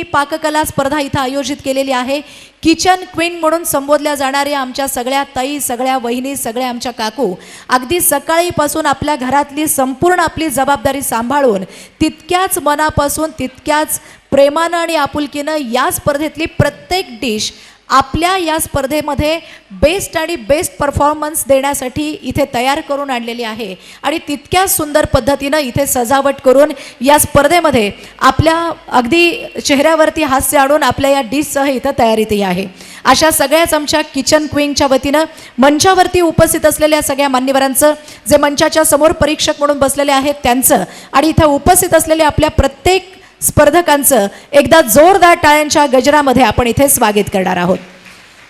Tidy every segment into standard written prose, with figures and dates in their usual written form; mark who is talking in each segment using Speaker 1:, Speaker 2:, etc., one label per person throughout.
Speaker 1: पाककला स्पर्धा इथं आयोजित केलेली आहे। किचन क्वीन म्हणून संबोधल्या जाणाऱ्या आमच्या सगळ्या ताई, सगळ्या वहिनी, सगळ्या आमच्या काकू अगदी सकाळीपासून आपल्या घरातली संपूर्ण आपली जबाबदारी सांभाळून तितक्याच मनापासून तितक्याच प्रेमानं आणि आपुलकीनं या स्पर्धेतली प्रत्येक डिश आपल्या या स्पर्धेमध्ये बेस्ट आणि बेस्ट परफॉर्मन्स देण्यासाठी इथे तयार करून आणलेली आहे आणि तितक्याच सुंदर पद्धतीनं इथे सजावट करून या स्पर्धेमध्ये आपल्या अगदी चेहऱ्यावरती हास्य आणून आपल्या या डिशसह इथं तयारीतही आहे। अशा सगळ्याच आमच्या किचन क्वीनच्या वतीनं मंचावरती उपस्थित असलेल्या सगळ्या मान्यवरांचं, जे मंचाच्या समोर परीक्षक म्हणून बसलेले आहेत त्यांचं आणि इथं उपस्थित असलेल्या आपल्या प्रत्येक स्पर्धकांचं एकदा जोरदार टाळ्यांच्या गजरामध्ये आपण इथे स्वागत करणार आहोत।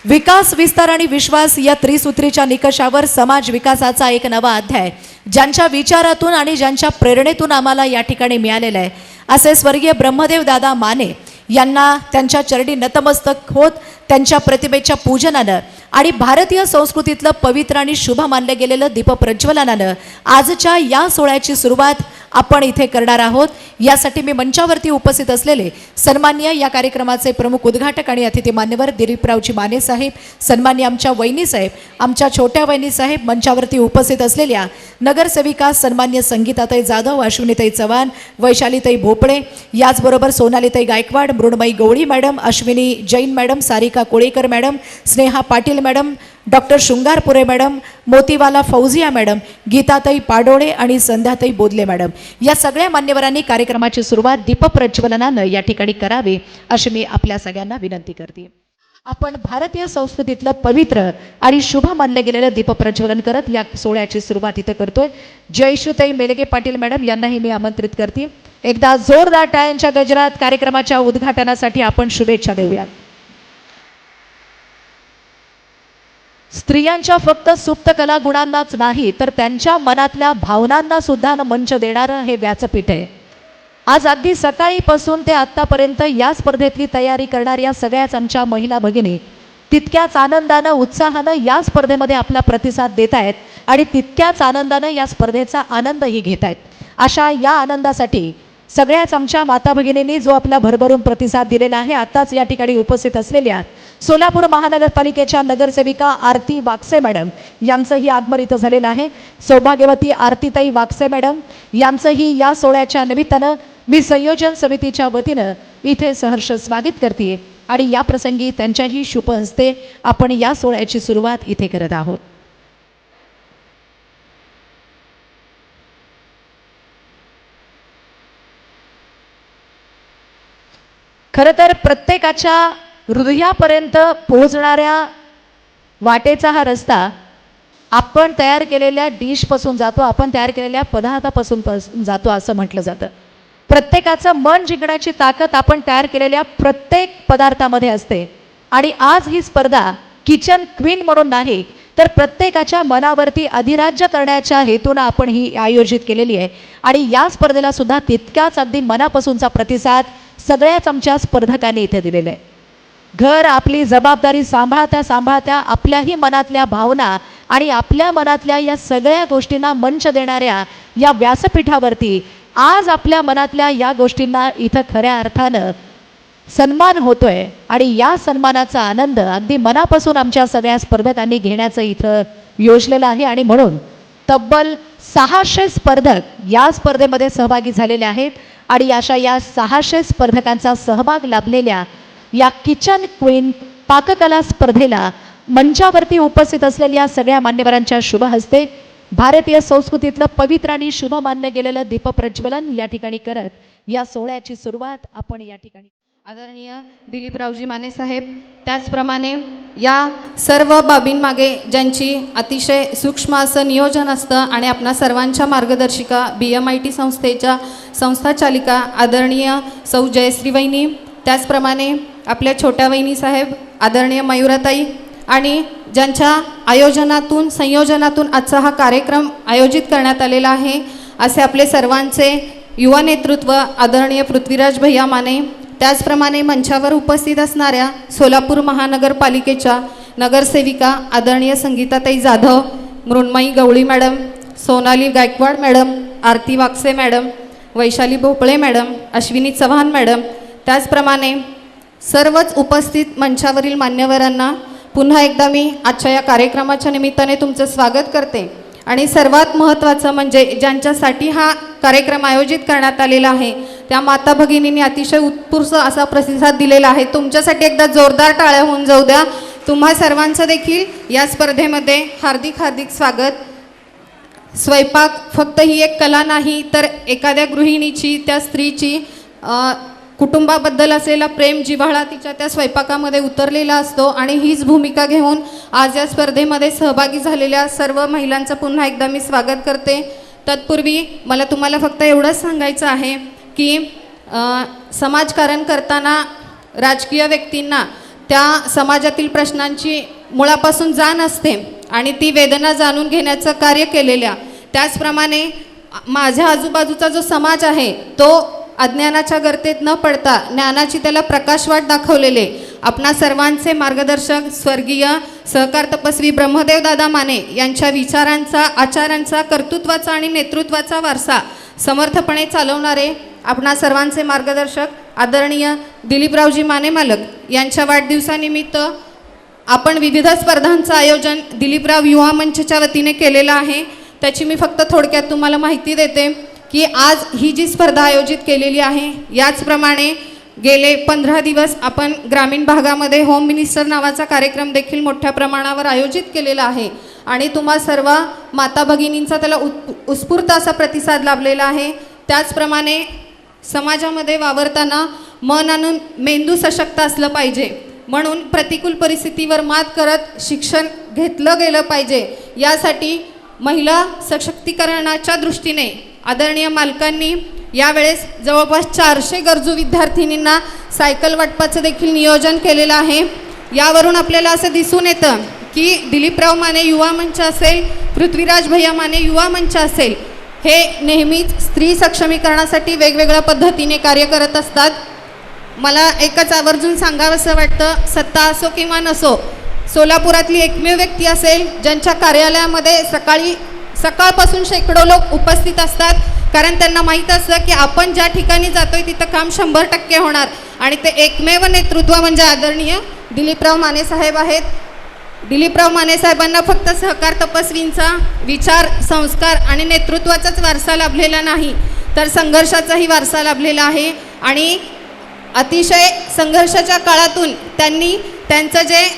Speaker 1: विकास, विस्तार आणि विश्वास या त्रिसूत्रीच्या निकषावर समाज विकासाचा एक नवा अध्याय ज्यांच्या विचारातून आणि ज्यांच्या प्रेरणेतून आम्हाला या ठिकाणी मिळालेला आहे असे स्वर्गीय ब्रह्मदेव दादा माने यांना त्यांच्या चरणी नतमस्तक होत त्यांच्या प्रतिमेच्या पूजनानं आणि भारतीय संस्कृतीतलं पवित्र आणि शुभ मानलं गेलेलं दीपप्रज्वलनानं आजच्या या सोहळ्याची सुरुवात आपण इथे करणार आहोत। यासाठी मी मंचावरती उपस्थित असलेले सन्माननीय या कार्यक्रमाचे प्रमुख उद्घाटक आणि अतिथी मान्यवर दिलीपरावजी माने साहेब, सन्माननीय आमच्या वहिनी साहेब, आमच्या छोट्या वहिनी साहेब, मंचावरती उपस्थित असलेल्या नगरसेविका सन्माननीय संगीताताई जाधव, अश्विनीताई चव्हाण, वैशालीताई भोपळे, याचबरोबर सोनालीताई Gaikwad, Mrinmayi Gawali madam, Ashwini Jain madam, Sarika Kolekar madam, Sneha Patil madam, doctor Shringarpure madam, Motiwala Fauzia madam, गीताताई पाडोळे आणि संध्याताई बोदले मॅडम या सगळ्या मान्यवरांनी कार्यक्रमाची सुरुवात दीपप्रज्वलनानं या ठिकाणी करावी अशी मी आपल्या सगळ्यांना विनंती करते। आपण भारतीय संस्कृतीतलं पवित्र आणि शुभ मानलं गेलेलं दीपप्रज्वलन करत या सोहळ्याची सुरुवात इथं करतोय। जयश्रीताई मेलगे पाटील मॅडम यांनाही मी आमंत्रित करते। एकदा जोरदार टाळ्यांच्या गजरात कार्यक्रमाच्या उद्घाटनासाठी आपण शुभेच्छा देऊया। स्त्रियांच्या फक्त सुप्त कला गुणांनाच नाही तर त्यांच्या मनातल्या भावनांना सुद्धा मंच देणारं हे व्यासपीठ आहे। आज अगदी सकाळीपासून ते आत्तापर्यंत या स्पर्धेतली तयारी करणाऱ्या सगळ्याच आमच्या महिला भगिनी तितक्याच आनंदानं, उत्साहानं या स्पर्धेमध्ये आपला प्रतिसाद देत आहेत आणि तितक्याच आनंदानं या स्पर्धेचा आनंदही घेत आहेत। अशा या आनंदासाठी सगळ्याच आमच्या माता भगिनींनी जो आपला भरभरून प्रतिसाद दिलेला आहे, आताच या ठिकाणी उपस्थित असलेल्या सोलापूर महानगरपालिकेच्या नगरसेविका आरती वाकसे मॅडम यांचंही आगमन इथं झालेलं आहे। सौभाग्यवती आरतीताई वाकसे मॅडम यांचंही या सोहळ्याच्या निमित्तानं मी संयोजन समितीच्या वतीनं इथे सहर्ष स्वागत करते आणि या प्रसंगी त्यांच्याही शुभ हस्ते आपण या सोहळ्याची सुरुवात इथे करत आहोत। खरं तर प्रत्येकाच्या हृदयापर्यंत पोहोचणाऱ्या वाटेचा हा रस्ता आपण तयार केलेल्या डिशपासून जातो, आपण तयार केलेल्या पदार्थापासून जातो असं म्हटलं जातं। प्रत्येकाचं मन जिंकण्याची ताकद आपण तयार केलेल्या प्रत्येक पदार्थामध्ये असते आणि आज ही स्पर्धा किचन क्वीन म्हणून नाही तर प्रत्येकाच्या मनावरती अधिराज्य करण्याच्या हेतून आपण ही आयोजित केलेली आहे आणि या स्पर्धेला सुद्धा तितक्याच अगदी मनापासूनचा प्रतिसाद सगळ्याच आमच्या स्पर्धकांनी इथे दिलेला आहे। घर आपली जबाबदारी सांभाळता सांभाळता आपल्याही मनातल्या भावना आणि आपल्या मनातल्या या सगळ्या गोष्टींना मंच देणाऱ्या या व्यासपीठावरती आज आपल्या मनातल्या या गोष्टींना इथं खऱ्या अर्थानं सन्मान होतोय आणि या सन्मानाचा आनंद अगदी मनापासून आमच्या सगळ्या स्पर्धकांनी घेण्याचं इथं योजलेलं आहे आणि म्हणून तब्बल 600 स्पर्धक या स्पर्धेमध्ये सहभागी झालेले आहेत आणि अशा या 600 स्पर्धकांचा सहभाग लाभलेल्या या किचन क्वीन पाककला स्पर्धेला मंचावरती उपस्थित असलेल्या सगळ्या मान्यवरांच्या शुभ हस्ते भारतीय संस्कृतीतलं पवित्र आणि शुभ मानलं गेलेलं दीपप्रज्वलन या ठिकाणी करत या सोहळ्याची सुरुवात आपण या ठिकाणी
Speaker 2: आदरणीय दिलीपरावजी माने साहेब, त्याचप्रमाणे या सर्व बाबींमागे ज्यांची अतिशय सूक्ष्म असं नियोजन असतं आणि आपणा सर्वांच्या मार्गदर्शिका BMIT संस्थेच्या संस्थाचालिका आदरणीय सौ जयश्री वहिनी, त्याचप्रमाणे आपल्या छोट्या वहिनी साहेब आदरणीय मयुराताई आणि ज्यांच्या आयोजनातून संयोजनातून आजचा हा कार्यक्रम आयोजित करण्यात आलेला आहे असे आपले सर्वांचे युवा नेतृत्व आदरणीय पृथ्वीराज भैया माने, त्याचप्रमाणे मंचावर उपस्थित असणाऱ्या सोलापूर महानगरपालिकेच्या नगरसेविका आदरणीय संगीताताई जाधव, मृण्मयी गवळी मॅडम, सोनाली गायकवाड मॅडम, आरती वाकसे मॅडम, वैशाली भोपळे मॅडम, अश्विनी चव्हाण मॅडम, त्याचप्रमाणे सर्वच उपस्थित मंचावरील मान्यवरांना पुन्हा एकदा मी आजच्या या कार्यक्रमाच्या निमित्ताने तुमचं स्वागत करते. आणि सर्वात महत्त्वाचं म्हणजे ज्यांच्यासाठी हा कार्यक्रम आयोजित करण्यात आलेला आहे त्या माता भगिनींनी अतिशय उत्स्फूर्त असा प्रतिसाद दिलेला आहे. तुमच्यासाठी एकदा जोरदार टाळ्या होऊन जाऊ द्या. तुम्हा सर्वांचं देखील या स्पर्धेमध्ये हार्दिक हार्दिक स्वागत. स्वयंपाक फक्त ही एक कला नाही, तर एखाद्या गृहिणीची, त्या स्त्रीची कुटुंबाबद्दल असलेला प्रेम, जिव्हाळा तिच्या त्या स्वयंपाकामध्ये उतरलेला असतो. आणि हीच भूमिका घेऊन आज या स्पर्धेमध्ये सहभागी झालेल्या सर्व महिलांचं पुन्हा एकदा मी स्वागत करते. तत्पूर्वी मला तुम्हाला फक्त एवढंच सांगायचं आहे की समाजकारण करताना राजकीय व्यक्तींना त्या समाजातील प्रश्नांची मुळापासून जाण असते आणि ती वेदना जाणून घेण्याचं कार्य केलेल्या, त्याचप्रमाणे माझ्या आजूबाजूचा जो समाज आहे तो अज्ञानाच्या गर्तेत न पडता ज्ञानाची त्याला प्रकाशवाट दाखवलेले आपणा सर्वांचे मार्गदर्शक स्वर्गीय सहकार तपस्वी ब्रह्मदेव दादा माने यांच्या विचारांचा, आचारांचा, कर्तृत्वाचा आणि नेतृत्वाचा वारसा समर्थपणे चालवणारे आपणा सर्वांचे मार्गदर्शक आदरणीय दिलीपरावजी माने मालक यांच्या वाढदिवसानिमित्त आपण विविध स्पर्धांचं आयोजन दिलीपराव युवा मंचच्या वतीने केलेलं आहे. त्याची मी फक्त थोडक्यात तुम्हाला माहिती देते की आज ही जी स्पर्धा आयोजित केलेली आहे याचप्रमाणे गेले 15 दिवस आपण ग्रामीण भागामध्ये होम मिनिस्टर नावाचा कार्यक्रम देखील मोठ्या प्रमाणावर आयोजित केलेला आहे. आणि तुम्हा सर्व माता भगिनींचा त्याला उत्स्फूर्त असा प्रतिसाद लाभलेला आहे. त्याचप्रमाणे समाजामध्ये वावरताना मन आणि मेंदू सशक्त असलं पाहिजे, म्हणून प्रतिकूल परिस्थितीवर मात करत शिक्षण घेतलं गेलं पाहिजे. यासाठी महिला सशक्तीकरणाच्या दृष्टीने आदरणीय मालकांनी यावेळेस जवळपास 400 गरजू विद्यार्थिनींना सायकल वाटपाचं देखील नियोजन केलेलं आहे. यावरून आपल्याला असं दिसून येतं की दिलीपराव माने युवा मंच असेल, पृथ्वीराज भैया माने युवा मंच असेल, हे नेहमीच स्त्री सक्षमीकरणासाठी वेगवेगळ्या पद्धतीने कार्य करत असतात. मला एकच आवर्जून सांगावंसं वाटतं, सत्ता असो किंवा नसो, सोलापुरातली एकमेव व्यक्ती असेल ज्यांच्या कार्यालयामध्ये सकाळपासून शेकडो लोक उपस्थित असतात, कारण त्यांना माहीत असतं की आपण ज्या ठिकाणी जातोय तिथं काम 100% होणार. आणि ते एकमेव नेतृत्व म्हणजे आदरणीय दिलीपराव माने साहेब आहेत. दिलीपराव माने साहेबांना फक्त सहकार तपस्वींचा विचार, संस्कार आणि नेतृत्वाचाच वारसा लाभलेला नाही, तर संघर्षाचाही वारसा लाभलेला आहे. आणि अतिशय संघर्षाच्या काळातून त्यांनी त्यांचं जे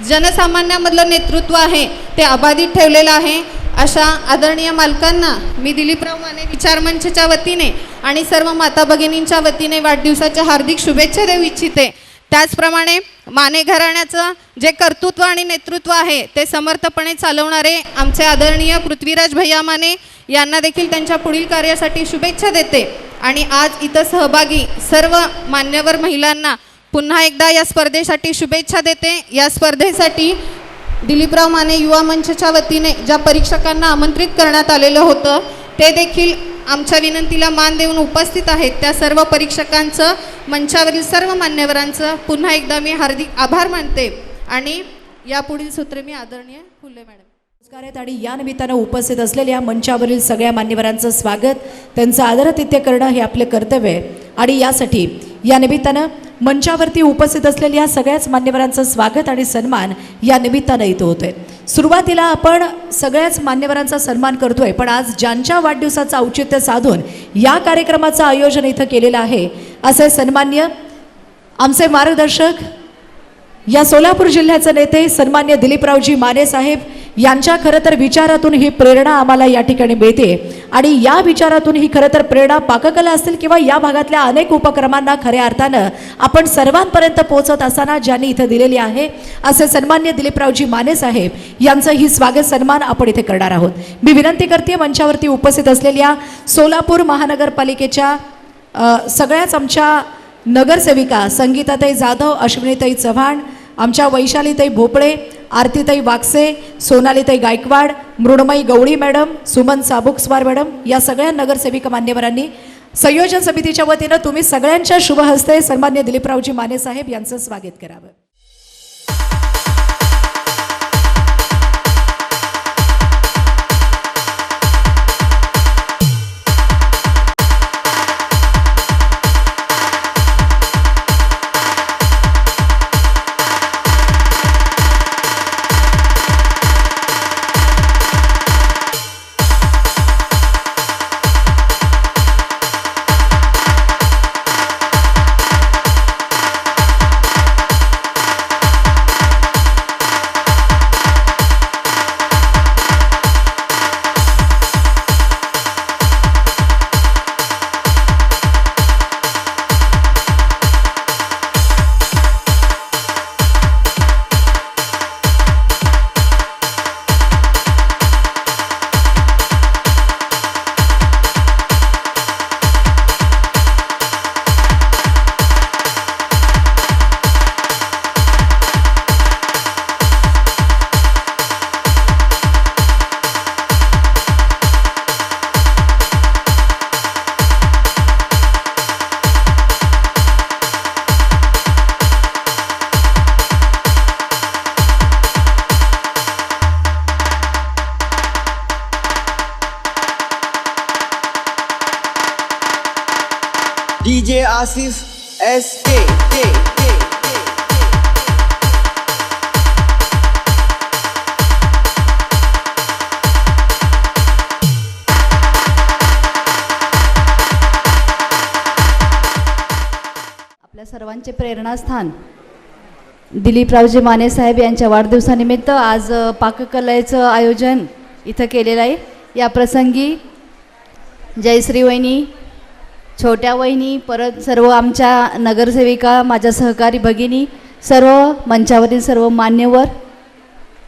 Speaker 2: जनसामान्यामधलं नेतृत्व आहे ते अबाधित ठेवलेलं आहे. अशा आदरणीय मालकांना मी दिलीपराव माने विचार मंचच्या वतीने आणि सर्व माता भगिनींच्या वतीने वाढदिवसाच्या हार्दिक शुभेच्छा देऊ इच्छिते. त्याचप्रमाणे माने घराण्याचं जे कर्तृत्व आणि नेतृत्व आहे ते समर्थपणे चालवणारे आमचे आदरणीय पृथ्वीराज भैया माने यांना देखील त्यांच्या पुढील कार्यासाठी शुभेच्छा देते. आणि आज इथं सहभागी सर्व मान्यवर महिलांना पुन्हा एकदा या स्पर्धेसाठी शुभेच्छा देते. या स्पर्धेसाठी दिलीपराव माने युवा मंचच्या वतीने ज्या परीक्षकांना आमंत्रित करण्यात आलेलं होतं ते देखील आमच्या विनंतीला मान देऊन उपस्थित आहेत. त्या सर्व परीक्षकांचं, मंचावरील सर्व मान्यवरांचं पुन्हा एकदा मी हार्दिक आभार मानते. आणि यापुढील सूत्रे मी आदरणीय फुले मॅडम.
Speaker 1: नमस्कार आहेत. आणि या निमित्तानं उपस्थित असलेल्या मंचावरील सगळ्या मान्यवरांचं स्वागत, त्यांचं आदरातिथ्य करणं हे आपलं कर्तव्य आहे. आणि यासाठी या निमित्तानं मंचावरती उपस्थित असलेल्या सगळ्याच मान्यवरांचं स्वागत आणि सन्मान या निमित्तानं इथं होतोय. सुरुवातीला आपण सगळ्याच मान्यवरांचा सन्मान करतोय, पण आज ज्यांच्या वाढदिवसाचं औचित्य साधून या कार्यक्रमाचं आयोजन इथं केलेलं आहे असे सन्मान्य आमचे मार्गदर्शक, या सोलापूर जिल्ह्याचे नेते सन्मान्य दिलीपरावजी माने साहेब यांच्या खरं तर विचारातून ही प्रेरणा आम्हाला या ठिकाणी मिळते. आणि या विचारातून ही खरं तर प्रेरणा पाककला असतील किंवा या भागातल्या अनेक उपक्रमांना खऱ्या अर्थानं आपण सर्वांपर्यंत पोहोचत असताना ज्यांनी इथं दिलेली आहे असे सन्मान्य दिलीपरावजी माने साहेब यांचं ही स्वागत सन्मान आपण इथे करणार आहोत. मी विनंती करते मंचावरती उपस्थित असलेल्या सोलापूर महानगरपालिकेच्या सगळ्याच आमच्या नगरसेविका संगीताताई जाधव, अश्विनीताई चव्हाण, आमच्या वैशालीताई भोपळे, आरतीताई वागसे, सोनालीताई गायकवाड, मृण्मयी गवळी मॅडम, सुमन साबुकस्वार मॅडम, या सगळ्या नगरसेविका मान्यवरांनी संयोजन समितीच्या वतीनं तुम्ही सगळ्यांच्या शुभ हस्ते सन्मान्य दिलीपरावजी माने साहेब यांचं स्वागत करावं.
Speaker 3: आसिफ SK
Speaker 4: आपल्या सर्वांचे प्रेरणास्थान दिलीपरावजी माने साहेब यांच्या वाढदिवसानिमित्त आज पाककलेचं आयोजन इथं केलेलं आहे. या प्रसंगी जयश्री वहिनी, छोट्या वहिनी, परत सर्व आमच्या नगरसेविका, माझ्या सहकारी भगिनी, सर्व मंचावरील सर्व मान्यवर,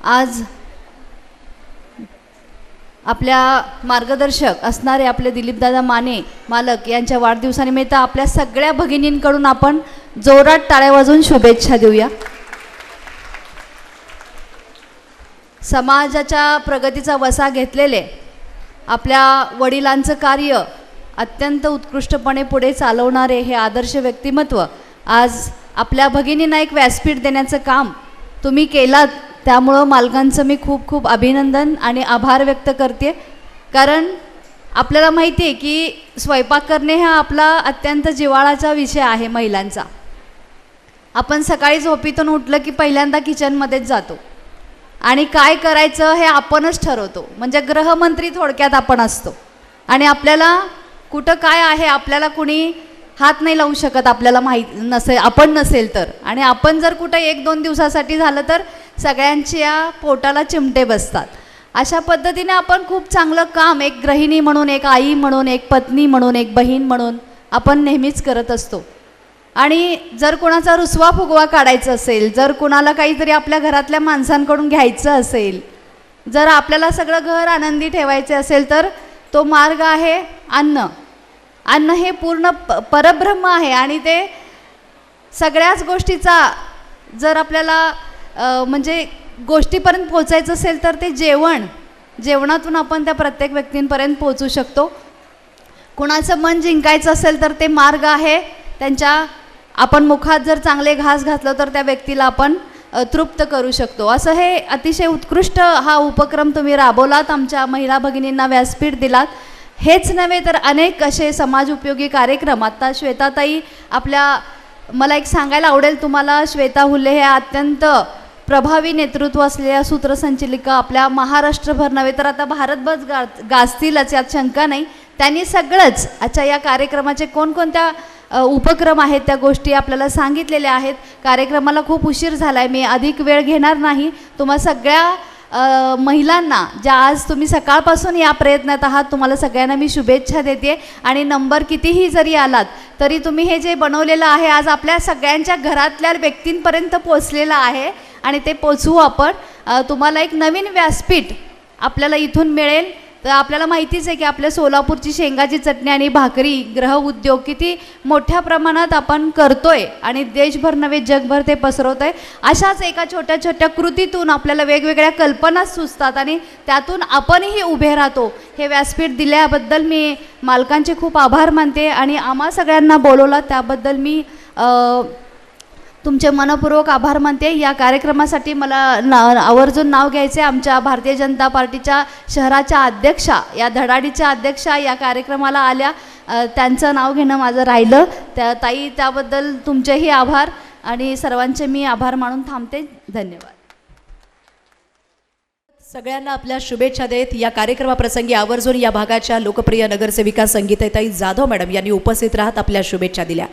Speaker 4: आज आपल्या मार्गदर्शक असणारे आपले दिलीपदादा माने मालक यांच्या वाढदिवसानिमित्त आपल्या सगळ्या भगिनींकडून आपण जोरात टाळ्या वाजवून शुभेच्छा देऊया. समाजाच्या प्रगतीचा वसा घेतलेले आपल्या वडिलांचं कार्य अत्यंत उत्कृष्टपणे पुढे चालवणारे हे आदर्श व्यक्तिमत्व आज आपल्या भगिनींना एक व्यासपीठ देण्याचं काम तुम्ही केलात. त्यामुळं मालकांचं मी खूप खूप अभिनंदन आणि आभार व्यक्त करते. कारण आपल्याला माहिती आहे की स्वयंपाक करणे हा आपला अत्यंत जिव्हाळाचा विषय आहे महिलांचा. आपण सकाळी झोपेतून उठलं की पहिल्यांदा किचनमध्येच जातो आणि काय करायचं हे आपणच ठरवतो. म्हणजे गृहमंत्री थोडक्यात आपण असतो आणि आपल्याला कुठं काय आहे आपल्याला कुणी हात नाही लावू शकत, आपल्याला माहीत नसेल, आपण नसेल तर. आणि आपण जर कुठं 1-2 दिवसासाठी झालं तर सगळ्यांच्या पोटाला चिमटे बसतात. अशा पद्धतीने आपण खूप चांगलं काम एक गृहिणी म्हणून, एक आई म्हणून, एक पत्नी म्हणून, एक बहीण म्हणून आपण नेहमीच करत असतो. आणि जर कोणाचा रुसवा फुगवा काढायचा असेल, जर कोणाला काहीतरी आपल्या घरातल्या माणसांकडून घ्यायचं असेल, जर आपल्याला सगळं घर आनंदी ठेवायचे असेल तर तो मार्ग आहे अन्न. अन्न हे पूर्ण परब्रह्म आहे आणि ते सगळ्याच गोष्टीचा जर आपल्याला म्हणजे गोष्टीपर्यंत पोचायचं असेल तर ते जेवणातून आपण त्या प्रत्येक व्यक्तींपर्यंत पोचू शकतो. कुणाचं मन जिंकायचं असेल तर ते मार्ग आहे त्यांच्या. आपण मुखात जर चांगले घास घातलं तर त्या व्यक्तीला आपण तृप्त करू शकतो. असं हे अतिशय उत्कृष्ट हा उपक्रम तुम्ही राबवलात, आमच्या महिला भगिनींना व्यासपीठ दिलात. हेच नव्हे तर अनेक असे समाज उपयोगी कार्यक्रम. आत्ता श्वेताताई आपल्या, मला एक सांगायला आवडेल तुम्हाला, श्वेता हुल्ले हे अत्यंत प्रभावी नेतृत्व असलेल्या सूत्रसंचालिका आपल्या महाराष्ट्रभर नव्हे तर आता भारतभर गाजतीलच यात शंका नाही. त्यांनी सगळंच अच्छा या कार्यक्रमाचे कोणकोणत्या उपक्रम आहेत त्या गोष्टी आपल्याला सांगितलेल्या आहेत. कार्यक्रमाला खूप उशीर झाला आहे, मी अधिक वेळ घेणार नाही. तुम्हा सगळ्या महिलांना ज्या आज तुम्ही सकाळपासून या प्रयत्नात आहात तुम्हाला सगळ्यांना मी शुभेच्छा देते. आणि नंबर कितीही जरी आलात तरी तुम्ही हे जे बनवलेलं आहे आज आपल्या सगळ्यांच्या घरातल्या व्यक्तींपर्यंत पोचलेलं आहे आणि ते पोचवू आपण. तुम्हाला एक नवीन व्यासपीठ आपल्याला इथून मिळेल. तर आपल्याला माहितीच आहे की आपल्या सोलापूरची शेंगाची चटणी आणि भाकरी गृह उद्योग किती मोठ्या प्रमाणात आपण करतोय आणि देशभर नव्हे जगभर ते पसरवत आहे. अशाच एका छोट्या छोट्या कृतीतून आपल्याला वेगवेगळ्या कल्पना सुचतात आणि त्यातून आपणही उभे राहतो. हे व्यासपीठ दिल्याबद्दल मी मालकांचे खूप आभार मानते आणि आम्हा सगळ्यांना बोलवला त्याबद्दल मी तुमचे मनपूर्वक आभार मानते. या कार्यक्रमासाठी मला आवर्जून नाव घ्यायचे. आमच्या भारतीय जनता पार्टीच्या शहराच्या अध्यक्षा, या धडाडीच्या अध्यक्षा या कार्यक्रमाला आल्या, त्यांचं नाव घेणं माझं राहिलं. त्या ताई, त्याबद्दल तुमचेही आभार आणि सर्वांचे मी आभार मानून थांबते. धन्यवाद.
Speaker 1: सगळ्यांना आपल्या शुभेच्छा देत या कार्यक्रमाप्रसंगी आवर्जून या भागाच्या लोकप्रिय नगरसेविका संगीताताई जाधव मॅडम यांनी उपस्थित राहत आपल्या शुभेच्छा दिल्या.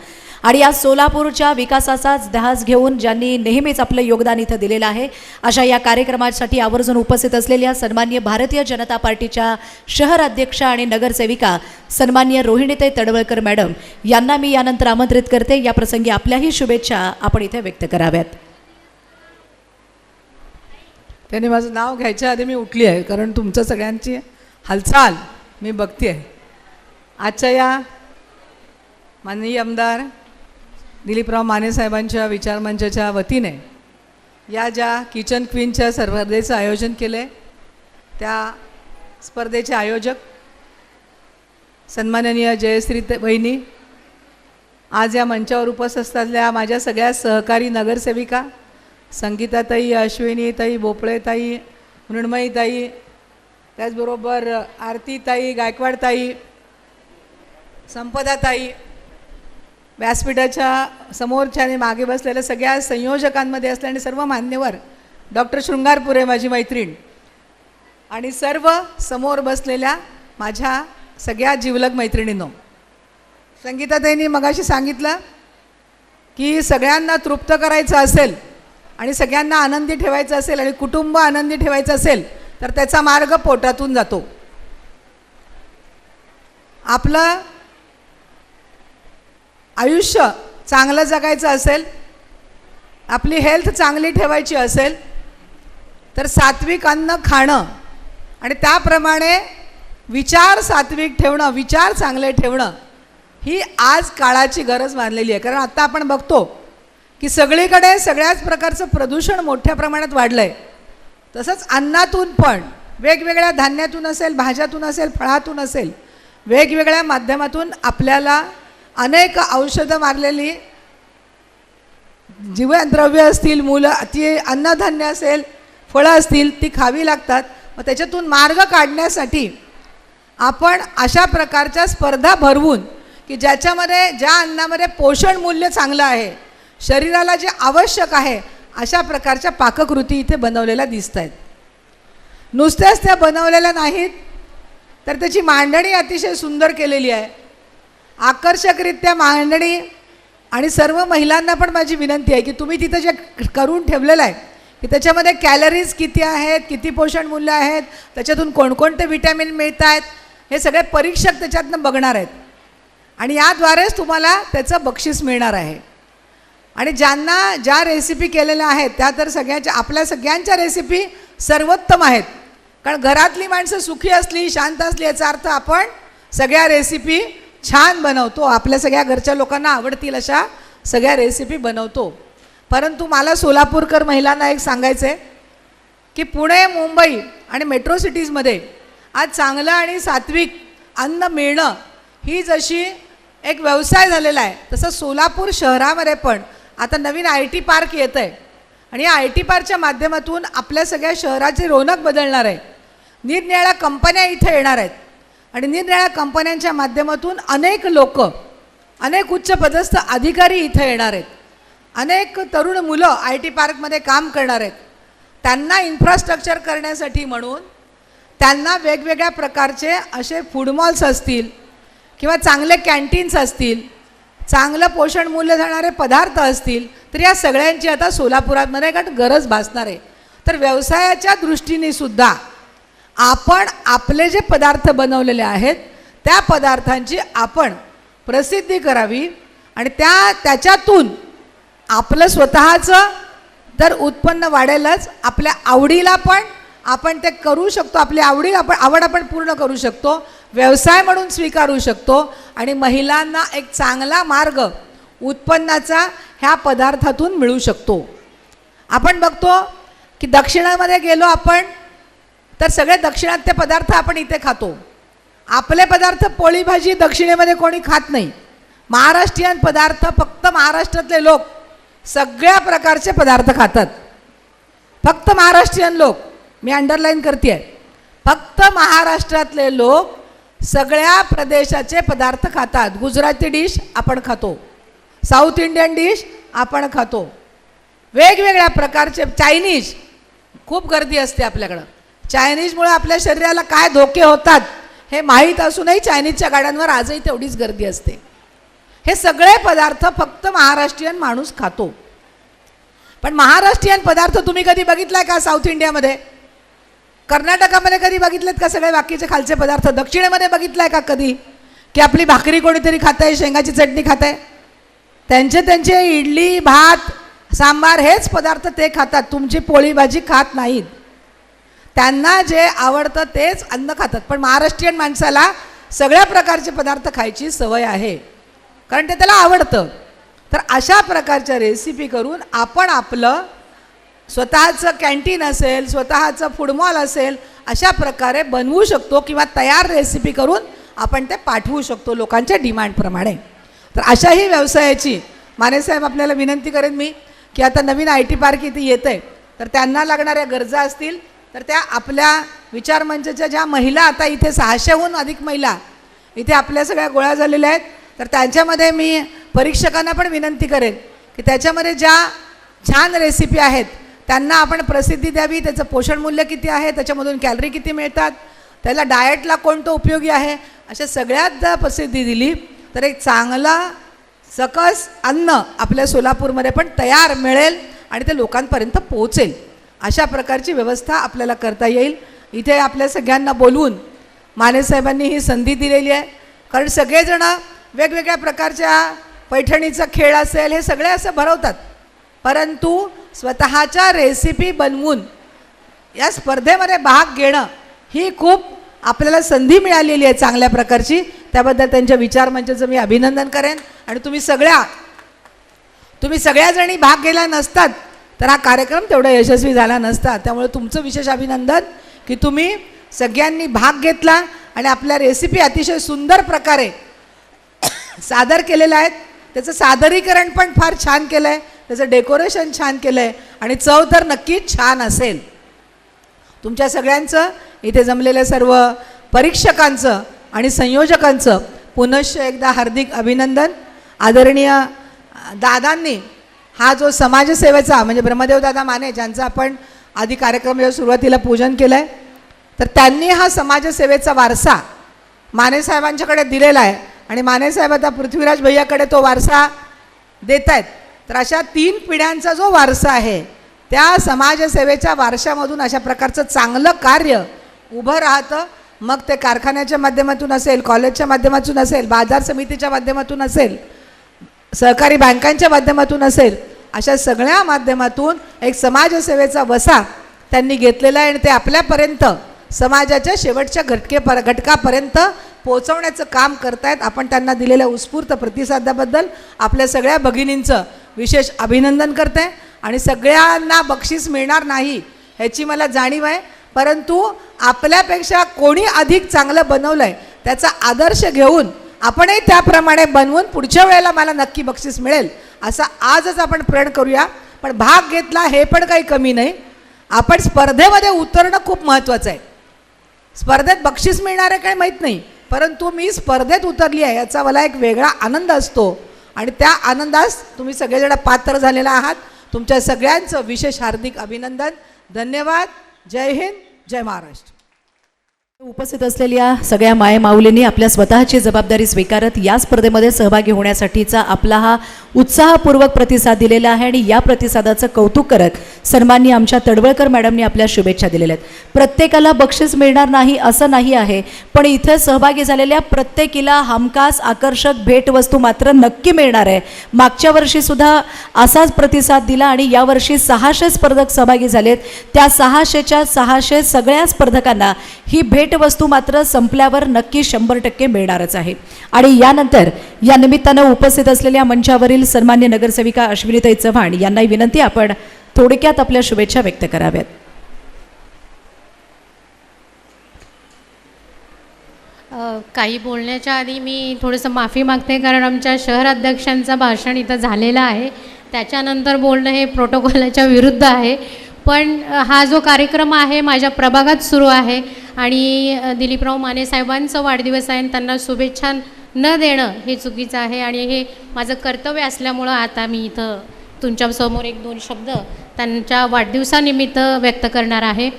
Speaker 1: आणि या सोलापूरच्या विकासाचाच ध्यास घेऊन ज्यांनी नेहमीच आपलं योगदान इथं दिलेलं आहे अशा या कार्यक्रमासाठी आवर्जून उपस्थित असलेल्या सन्माननीय भारतीय जनता पार्टीच्या शहर अध्यक्षा आणि नगरसेविका सन्माननीय रोहिणीताई तडवळकर मॅडम यांना मी यानंतर आमंत्रित करते. या प्रसंगी आपल्याही शुभेच्छा आपण इथे व्यक्त कराव्यात.
Speaker 5: त्यांनी माझं नाव घ्यायच्या आधी मी उठली आहे कारण तुमचं सगळ्यांची हालचाल मी बघते आहे. आजच्या या माननीय आमदार दिलीपराव माने साहेबांच्या विचारमंचाच्या वतीने या ज्या किचन क्वीनच्या स्पर्धेचं आयोजन केलं आहे त्या स्पर्धेचे आयोजक सन्माननीय जयश्री वहिनी, आज या मंचावर उपस्थित असलेल्या माझ्या सगळ्या सहकारी नगरसेविका संगीताताई, अश्विनीताई, भोपळेताई, मृण्मयीताई, त्याचबरोबर आरतीताई, गायकवाडताई, संपदाताई, व्यासपीठाच्या समोरच्या आणि मागे बसलेल्या सगळ्या संयोजकांमध्ये असले आणि सर्व मान्यवर, डॉक्टर शृंगारपुरे माझी मैत्रीण, आणि सर्व समोर बसलेल्या माझ्या सगळ्या जिवलग मैत्रिणींनो, संगीताताईंनी मगाशी सांगितलं की सगळ्यांना तृप्त करायचं असेल आणि सगळ्यांना आनंदी ठेवायचं असेल आणि कुटुंब आनंदी ठेवायचं असेल तर त्याचा मार्ग पोटातून जातो. आपलं आयुष्य चांगलं जगायचं असेल, आपली हेल्थ चांगली ठेवायची असेल तर सात्विक अन्न खाणं आणि त्याप्रमाणे विचार सात्विक ठेवणं, विचार चांगले ठेवणं ही आज काळाची गरज मानलेली आहे. कारण आता आपण बघतो की सगळीकडे सगळ्याच प्रकारचं प्रदूषण मोठ्या प्रमाणात वाढलं आहे. तसंच अन्नातून पण वेगवेगळ्या धान्यातून असेल, भाज्यातून असेल, फळातून असेल, वेगवेगळ्या माध्यमातून आपल्याला अनेक औषधं मारलेली जीवनद्रव्य असतील, ती अन्नधान्य असेल, फळं असतील, ती खावी लागतात. मग त्याच्यातून मार्ग काढण्यासाठी आपण अशा प्रकारच्या स्पर्धा भरवून की ज्याच्यामध्ये ज्या अन्नामध्ये पोषण मूल्य चांगलं आहे, शरीराला जे आवश्यक आहे अशा प्रकारच्या पाककृती इथे बनवलेल्या दिसत आहेत. नुसत्याच त्या बनवलेल्या नाहीत तर त्याची मांडणी अतिशय सुंदर केलेली आहे, आकर्षकरित्या मांडणी. आणि सर्व महिलांना पण माझी विनंती आहे की तुम्ही तिथं जे करून ठेवलेलं आहे की त्याच्यामध्ये कॅलरीज किती आहेत, किती पोषण मूल्य आहेत, त्याच्यातून कोणकोणते विटॅमिन मिळत आहेत, हे सगळे परीक्षक त्याच्यातनं बघणार आहेत आणि याद्वारेच तुम्हाला त्याचं बक्षीस मिळणार आहे. आणि ज्यांना ज्या रेसिपी केलेल्या आहेत त्या तर आपल्या सगळ्यांच्या रेसिपी सर्वोत्तम आहेत. कारण घरातली माणसं सुखी असली, शांत असली याचा अर्थ आपण सगळ्या रेसिपी छान बनवतो, आपल्या सगळ्या घरच्या लोकांना आवडतील अशा सगळ्या रेसिपी बनवतो. परंतु मला सोलापूरकर महिलांना एक सांगायचं आहे की पुणे, मुंबई आणि मेट्रो सिटीजमध्ये आज चांगलं आणि सात्विक अन्न मिळणं ही जशी एक व्यवसाय झालेला आहे, तसं सोलापूर शहरामध्ये पण आता नवीन IT पार्क येतं आहे आणि या IT पार्कच्या माध्यमातून आपल्या सगळ्या शहराची रौनक बदलणार आहे. निरनिराळ्या कंपन्या इथे येणार आहेत आणि निरनिराळ्या कंपन्यांच्या माध्यमातून अनेक लोक, अनेक उच्च पदस्थ अधिकारी इथे येणार आहेत. अनेक तरुण मुलं IT पार्कमध्ये काम करणार आहेत. त्यांना इन्फ्रास्ट्रक्चर करण्यासाठी म्हणून त्यांना वेगवेगळ्या प्रकारचे असे फूड मॉल्स असतील किंवा चांगले कॅन्टीन्स असतील, चांगलं पोषण मूल्य देणारे पदार्थ असतील, तर या सगळ्यांची आता सोलापुरामध्ये गरज भासणार आहे. तर व्यवसायाच्या दृष्टीने सुद्धा आपण आपले जे पदार्थ बनवलेले आहेत त्या पदार्थांची आपण प्रसिद्धी करावी आणि त्याच्यातून आपलं स्वतःचं तर उत्पन्न वाढेलच, आपल्या आवडीला पण आपण ते करू शकतो, आपली आवड आपण पूर्ण करू शकतो, व्यवसाय म्हणून स्वीकारू शकतो आणि महिलांना एक चांगला मार्ग उत्पन्नाचा ह्या पदार्थातून मिळू शकतो. आपण बघतो की दक्षिणामध्ये गेलो आपण तर सगळे दक्षिणात्य पदार्थ आपण इथे खातो. आपले पदार्थ पोळी भाजी दक्षिणेमध्ये कोणी खात नाही. महाराष्ट्रीयन पदार्थ फक्त महाराष्ट्रातले लोक सगळ्या प्रकारचे पदार्थ खातात. फक्त महाराष्ट्रीयन लोक, मी अंडरलाईन करते आहे, फक्त महाराष्ट्रातले लोक सगळ्या प्रदेशाचे पदार्थ खातात. गुजराती डिश आपण खातो, साऊथ इंडियन डिश आपण खातो, वेगवेगळ्या प्रकारचे चायनीज, खूप गर्दी असते आपल्याकडं. चायनीजमुळे आपल्या शरीराला काय धोके होतात हे माहीत असूनही चायनीजच्या गाड्यांवर आजही तेवढीच गर्दी असते. हे सगळे पदार्थ फक्त महाराष्ट्रीयन माणूस खातो. पण महाराष्ट्रीयन पदार्थ तुम्ही कधी बघितलाय का साऊथ इंडियामध्ये? कर्नाटकामध्ये कधी बघितलेत का सगळे बाकीचे खालचे पदार्थ? दक्षिणेमध्ये बघितलाय का कधी की आपली भाकरी कोणीतरी खात आहे, शेंगाची चटणी खात आहे? त्यांचे इडली, भात, सांबार हेच पदार्थ ते खातात. तुमची पोळी भाजी खात नाहीत. त्यांना जे आवडतं तेच अन्न खातात. पण महाराष्ट्रीयन माणसाला सगळ्या प्रकारचे पदार्थ खायची सवय आहे, कारण ते त्याला आवडतं. तर अशा प्रकारच्या रेसिपी करून आपण आपलं स्वतःचं कॅन्टीन असेल, स्वतःचं फूड मॉल असेल, अशा प्रकारे बनवू शकतो किंवा तयार रेसिपी करून आपण ते पाठवू शकतो लोकांच्या डिमांडप्रमाणे. तर अशाही व्यवसायाची मानेसाहेब आपल्याला विनंती करेन मी की आता नवीन IT पार्क इथे येतं आहे, तर त्यांना लागणाऱ्या गरजा असतील तर त्या आपल्या विचारमंचाच्या ज्या महिला, आता इथे 600हून अधिक महिला इथे आपल्या सगळ्या गोळ्या झालेल्या आहेत, तर त्यांच्यामध्ये मी परीक्षकांना पण विनंती करेन की त्याच्यामध्ये ज्या छान रेसिपी आहेत त्यांना आपण प्रसिद्धी द्यावी, त्याचं पोषण मूल्य किती आहे, त्याच्यामधून कॅलरी किती मिळतात, त्याला डाएटला कोणतं उपयोगी आहे, अशा सगळ्यात जर प्रसिद्धी दिली तर एक चांगला सकस अन्न आपल्या सोलापूरमध्ये पण तयार मिळेल आणि ते लोकांपर्यंत पोहोचेल. अशा प्रकारची व्यवस्था आपल्याला करता येईल. इथे आपल्या सगळ्यांना बोलवून मानेसाहेबांनी ही संधी दिलेली आहे. कारण सगळेजण वेगवेगळ्या प्रकारच्या पैठणीचा खेळ असेल हे सगळे असं भरवतात, परंतु स्वतःच्या रेसिपी बनवून या स्पर्धेमध्ये भाग घेणं ही खूप आपल्याला संधी मिळालेली आहे चांगल्या प्रकारची. त्याबद्दल त्यांच्या विचार मंचाचं मी अभिनंदन करेन. आणि तुम्ही सगळ्याजणी भाग घेतला नसतात तर हा कार्यक्रम तेवढा यशस्वी झाला नसता. त्यामुळे तुमचं विशेष अभिनंदन की तुम्ही सगळ्यांनी भाग घेतला आणि आपल्या रेसिपी अतिशय सुंदर प्रकारे सादर केलेल्या आहेत. त्याचं सादरीकरण पण फार छान केलं आहे, त्याचं डेकोरेशन छान केलं आहे आणि चव तर नक्कीच छान असेल. तुमच्या सगळ्यांचं इथे जमलेल्या सर्व परीक्षकांचं आणि संयोजकांचं पुनश्च एकदा हार्दिक अभिनंदन. आदरणीय दादांनी हा जो समाजसेवेचा म्हणजे ब्रह्मदेव दादा माने ज्यांचा आपण आधी कार्यक्रमाच्या सुरुवातीला पूजन केलं आहे, तर त्यांनी हा समाजसेवेचा वारसा मानेसाहेबांच्याकडे दिलेला आहे आणि मानेसाहेब आता पृथ्वीराज भैयाकडे तो वारसा देत आहेत. तर अशा 3 पिढ्यांचा जो वारसा आहे त्या समाजसेवेच्या वारशामधून अशा प्रकारचं चांगलं कार्य उभं राहतं. मग ते कारखान्याच्या माध्यमातून असेल, कॉलेजच्या माध्यमातून असेल, बाजार समितीच्या माध्यमातून असेल, सहकारी बँकांच्या माध्यमातून असेल, अशा सगळ्या माध्यमातून एक समाजसेवेचा वसा त्यांनी घेतलेला आहे आणि ते आपल्यापर्यंत समाजाच्या शेवटच्या घटकापर्यंत पोहोचवण्याचं काम करतायत. आपण त्यांना दिलेल्या उत्स्फूर्त प्रतिसादाबद्दल आपल्या सगळ्या भगिनींचं विशेष अभिनंदन करते. आणि सगळ्यांना बक्षीस मिळणार नाही ह्याची मला जाणीव आहे, परंतु आपल्यापेक्षा कोणी अधिक चांगलं बनवलं आहे त्याचा आदर्श घेऊन आपणही त्याप्रमाणे बनवून पुढच्या वेळेला मला नक्की बक्षीस मिळेल असा आजच आपण प्रण करूया. पण भाग घेतला हे पण काही कमी नाही. आपण स्पर्धेमध्ये उतरणं खूप महत्त्वाचं आहे. स्पर्धेत बक्षीस मिळणार आहे काय माहीत नाही, परंतु मी स्पर्धेत उतरली आहे याचा मला एक वेगळा आनंद असतो आणि त्या आनंदास तुम्ही सगळेजण पात्र झालेला आहात. तुमच्या सगळ्यांचं विशेष हार्दिक अभिनंदन. धन्यवाद. जय हिंद, जय महाराष्ट्र.
Speaker 1: उपस्थित असलेल्या सगळ्या मायमाऊलींनी आपल्या स्वतःची जबाबदारी स्वीकारत या स्पर्धेमध्ये सहभागी होण्यासाठीचा आपला हा उत्साहपूर्वक प्रतिसाद दिलेला आहे आणि या प्रतिसादाचं कौतुक करत सन्माननीय आमच्या तडवळकर मॅडमनी आपल्या शुभेच्छा दिलेल्या आहेत. प्रत्येकाला बक्षीस मिळणार नाही असं नाही आहे, पण इथे सहभागी झालेल्या प्रत्येकीला हमखास आकर्षक भेटवस्तू मात्र नक्की मिळणार आहे. मागच्या वर्षीसुद्धा असाच प्रतिसाद दिला आणि यावर्षी 600 स्पर्धक सहभागी झालेत. त्या 600च्या 600 सगळ्या स्पर्धकांना ही भेटवस्तू मात्र संपल्यावर नक्की 100% मिळणारच आहे. आणि यानंतर या निमित्तानं उपस्थित असलेल्या मंचावरील सन्मान्य नगरसेविका अश्विनीताई चव्हाण यांनाही विनंती आपण थोडक्यात आपल्या शुभेच्छा व्यक्त कराव्यात.
Speaker 6: काही बोलण्याच्या आधी मी थोडंसं माफी मागते, कारण आमच्या शहर अध्यक्षांचं भाषण इथं झालेलं आहे. त्याच्यानंतर बोलणं हे प्रोटोकॉलच्या विरुद्ध आहे. पण हा जो कार्यक्रम आहे माझ्या प्रभागात सुरू आहे आणि दिलीपराव माने साहेबांचा वाढदिवस आहे आणि त्यांना शुभेच्छा न देणं हे चुकीचं आहे आणि हे माझं कर्तव्य असल्यामुळं आता मी इथं तुमच्यासमोर 1-2 शब्द त्यांच्या वाढदिवसानिमित्त व्यक्त करणार आहे.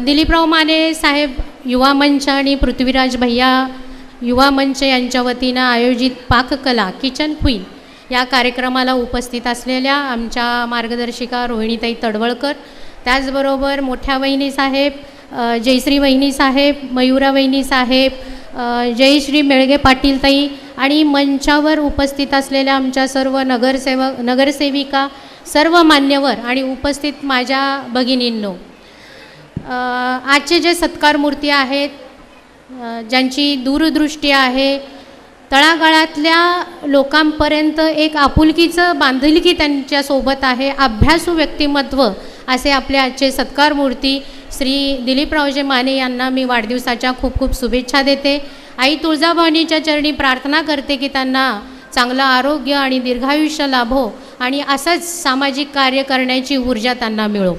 Speaker 6: दिलीपराव माने साहेब युवा मंच आणि पृथ्वीराज भैया युवा मंच यांच्या वतीनं आयोजित पाककला किचन क्वीन या कार्यक्रमाला उपस्थित असलेल्या आमच्या मार्गदर्शिका रोहिणीताई तडवळकर, त्याचबरोबर मोठ्या वहिनी साहेब, जयश्री वहिनी साहेब, मयुरा वहिनी साहेब, जयश्री मेळगे पाटील ताई आणि मंचावर उपस्थित असलेल्या आमच्या सर्व नगरसेविका, सर्व मान्यवर आणि उपस्थित माझ्या भगिनींनो, आजचे जे सत्कार मूर्ती आहेत, ज्यांची दूरदृष्टी आहे, तळागाळातल्या लोकांपर्यंत एक आपुलकीचं बांधिलकी त्यांच्यासोबत आहे, अभ्यासू व्यक्तिमत्व असे आपले आजचे सत्कार मूर्ती श्री दिलीपरावजी माने यांना मी वाढदिवसाच्या खूप खूप शुभेच्छा देते. आई तुळजाभवानीच्या चरणी प्रार्थना करते की त्यांना चांगलं आरोग्य आणि दीर्घायुष्य लाभो आणि असंच सामाजिक कार्य करण्याची ऊर्जा त्यांना मिळो.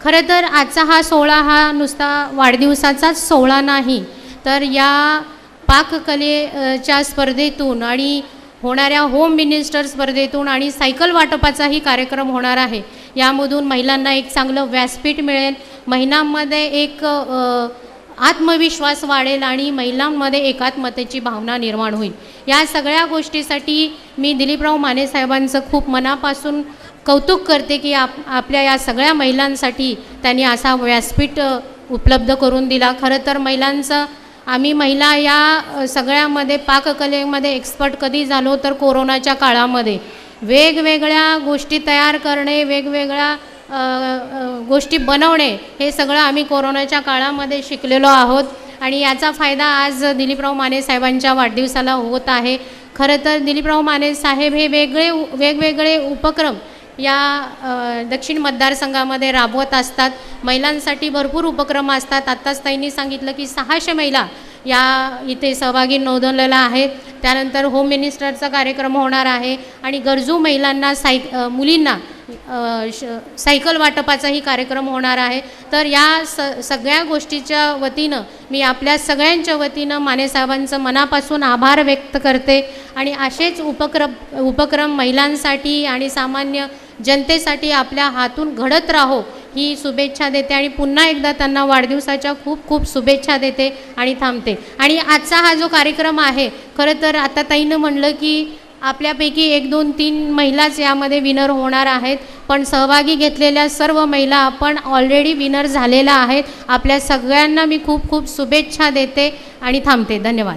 Speaker 6: खरं तर आजचा हा सोहळा हा नुसता वाढदिवसाचाच सोहळा नाही, तर या पाककलेच्या स्पर्धेतून आणि होणाऱ्या होम मिनिस्टर स्पर्धेतून आणि सायकल वाटपाचाही कार्यक्रम होणार आहे. यामधून महिलांना एक चांगलं व्यासपीठ मिळेल, महिलांमध्ये एक आत्मविश्वास वाढेल आणि महिलांमध्ये एकात्मतेची भावना निर्माण होईल. या सगळ्या गोष्टीसाठी मी दिलीपराव माने साहेबांचं खूप मनापासून कौतुक करते की आपल्या या सगळ्या महिलांसाठी त्यांनी असा व्यासपीठ उपलब्ध करून दिला. खरं तर महिलांचं आम्ही महिला या सगळ्यामध्ये पाककलेमध्ये एक्सपर्ट कधी झालो तर कोरोनाच्या काळामध्ये वेगवेगळ्या गोष्टी तयार करणे, वेगवेगळ्या गोष्टी बनवणे हे सगळं आम्ही कोरोनाच्या काळामध्ये शिकलेलो आहोत आणि याचा फायदा आज दिलीपराव माने साहेबांच्या वाढदिवसाला होत आहे. खरं तर दिलीपराव माने साहेब हे वेगवेगळे उपक्रम या दक्षिण मतदारसंघामध्ये राबवत असतात. महिलांसाठी भरपूर उपक्रम असतात. आत्ताच ताईंनी सांगितलं की 600 महिला या इथे सहभागी नोंदवलेल्या आहेत. त्यानंतर होम मिनिस्टरचा कार्यक्रम होणार आहे आणि गरजू महिलांना मुलींना सायकल वाटपाचाही कार्यक्रम होणार आहे. तर या सगळ्या गोष्टीच्या वतीनं मी आपल्या सगळ्यांच्या वतीनं माने साहेबांचं मनापासून आभार व्यक्त करते आणि असेच उपक्रम महिलांसाठी आणि सामान्य जनतेसाठी आपल्या हातून घडत राहो ही शुभेच्छा देते आणि पुन्हा एकदा त्यांना वाढदिवसाच्या खूप खूप शुभेच्छा देते आणि थांबते. आणि आजचा हा जो कार्यक्रम आहे, खरं तर आता ताईनं म्हणलं की आपल्यापैकी 1, 2, 3 महिलाच यामध्ये विनर होणार आहेत, पण सहभागी घेतलेल्या सर्व महिला आपण ऑलरेडी विनर झालेल्या आहेत. आपल्या सगळ्यांना मी खूप खूप शुभेच्छा देते आणि थांबते. धन्यवाद.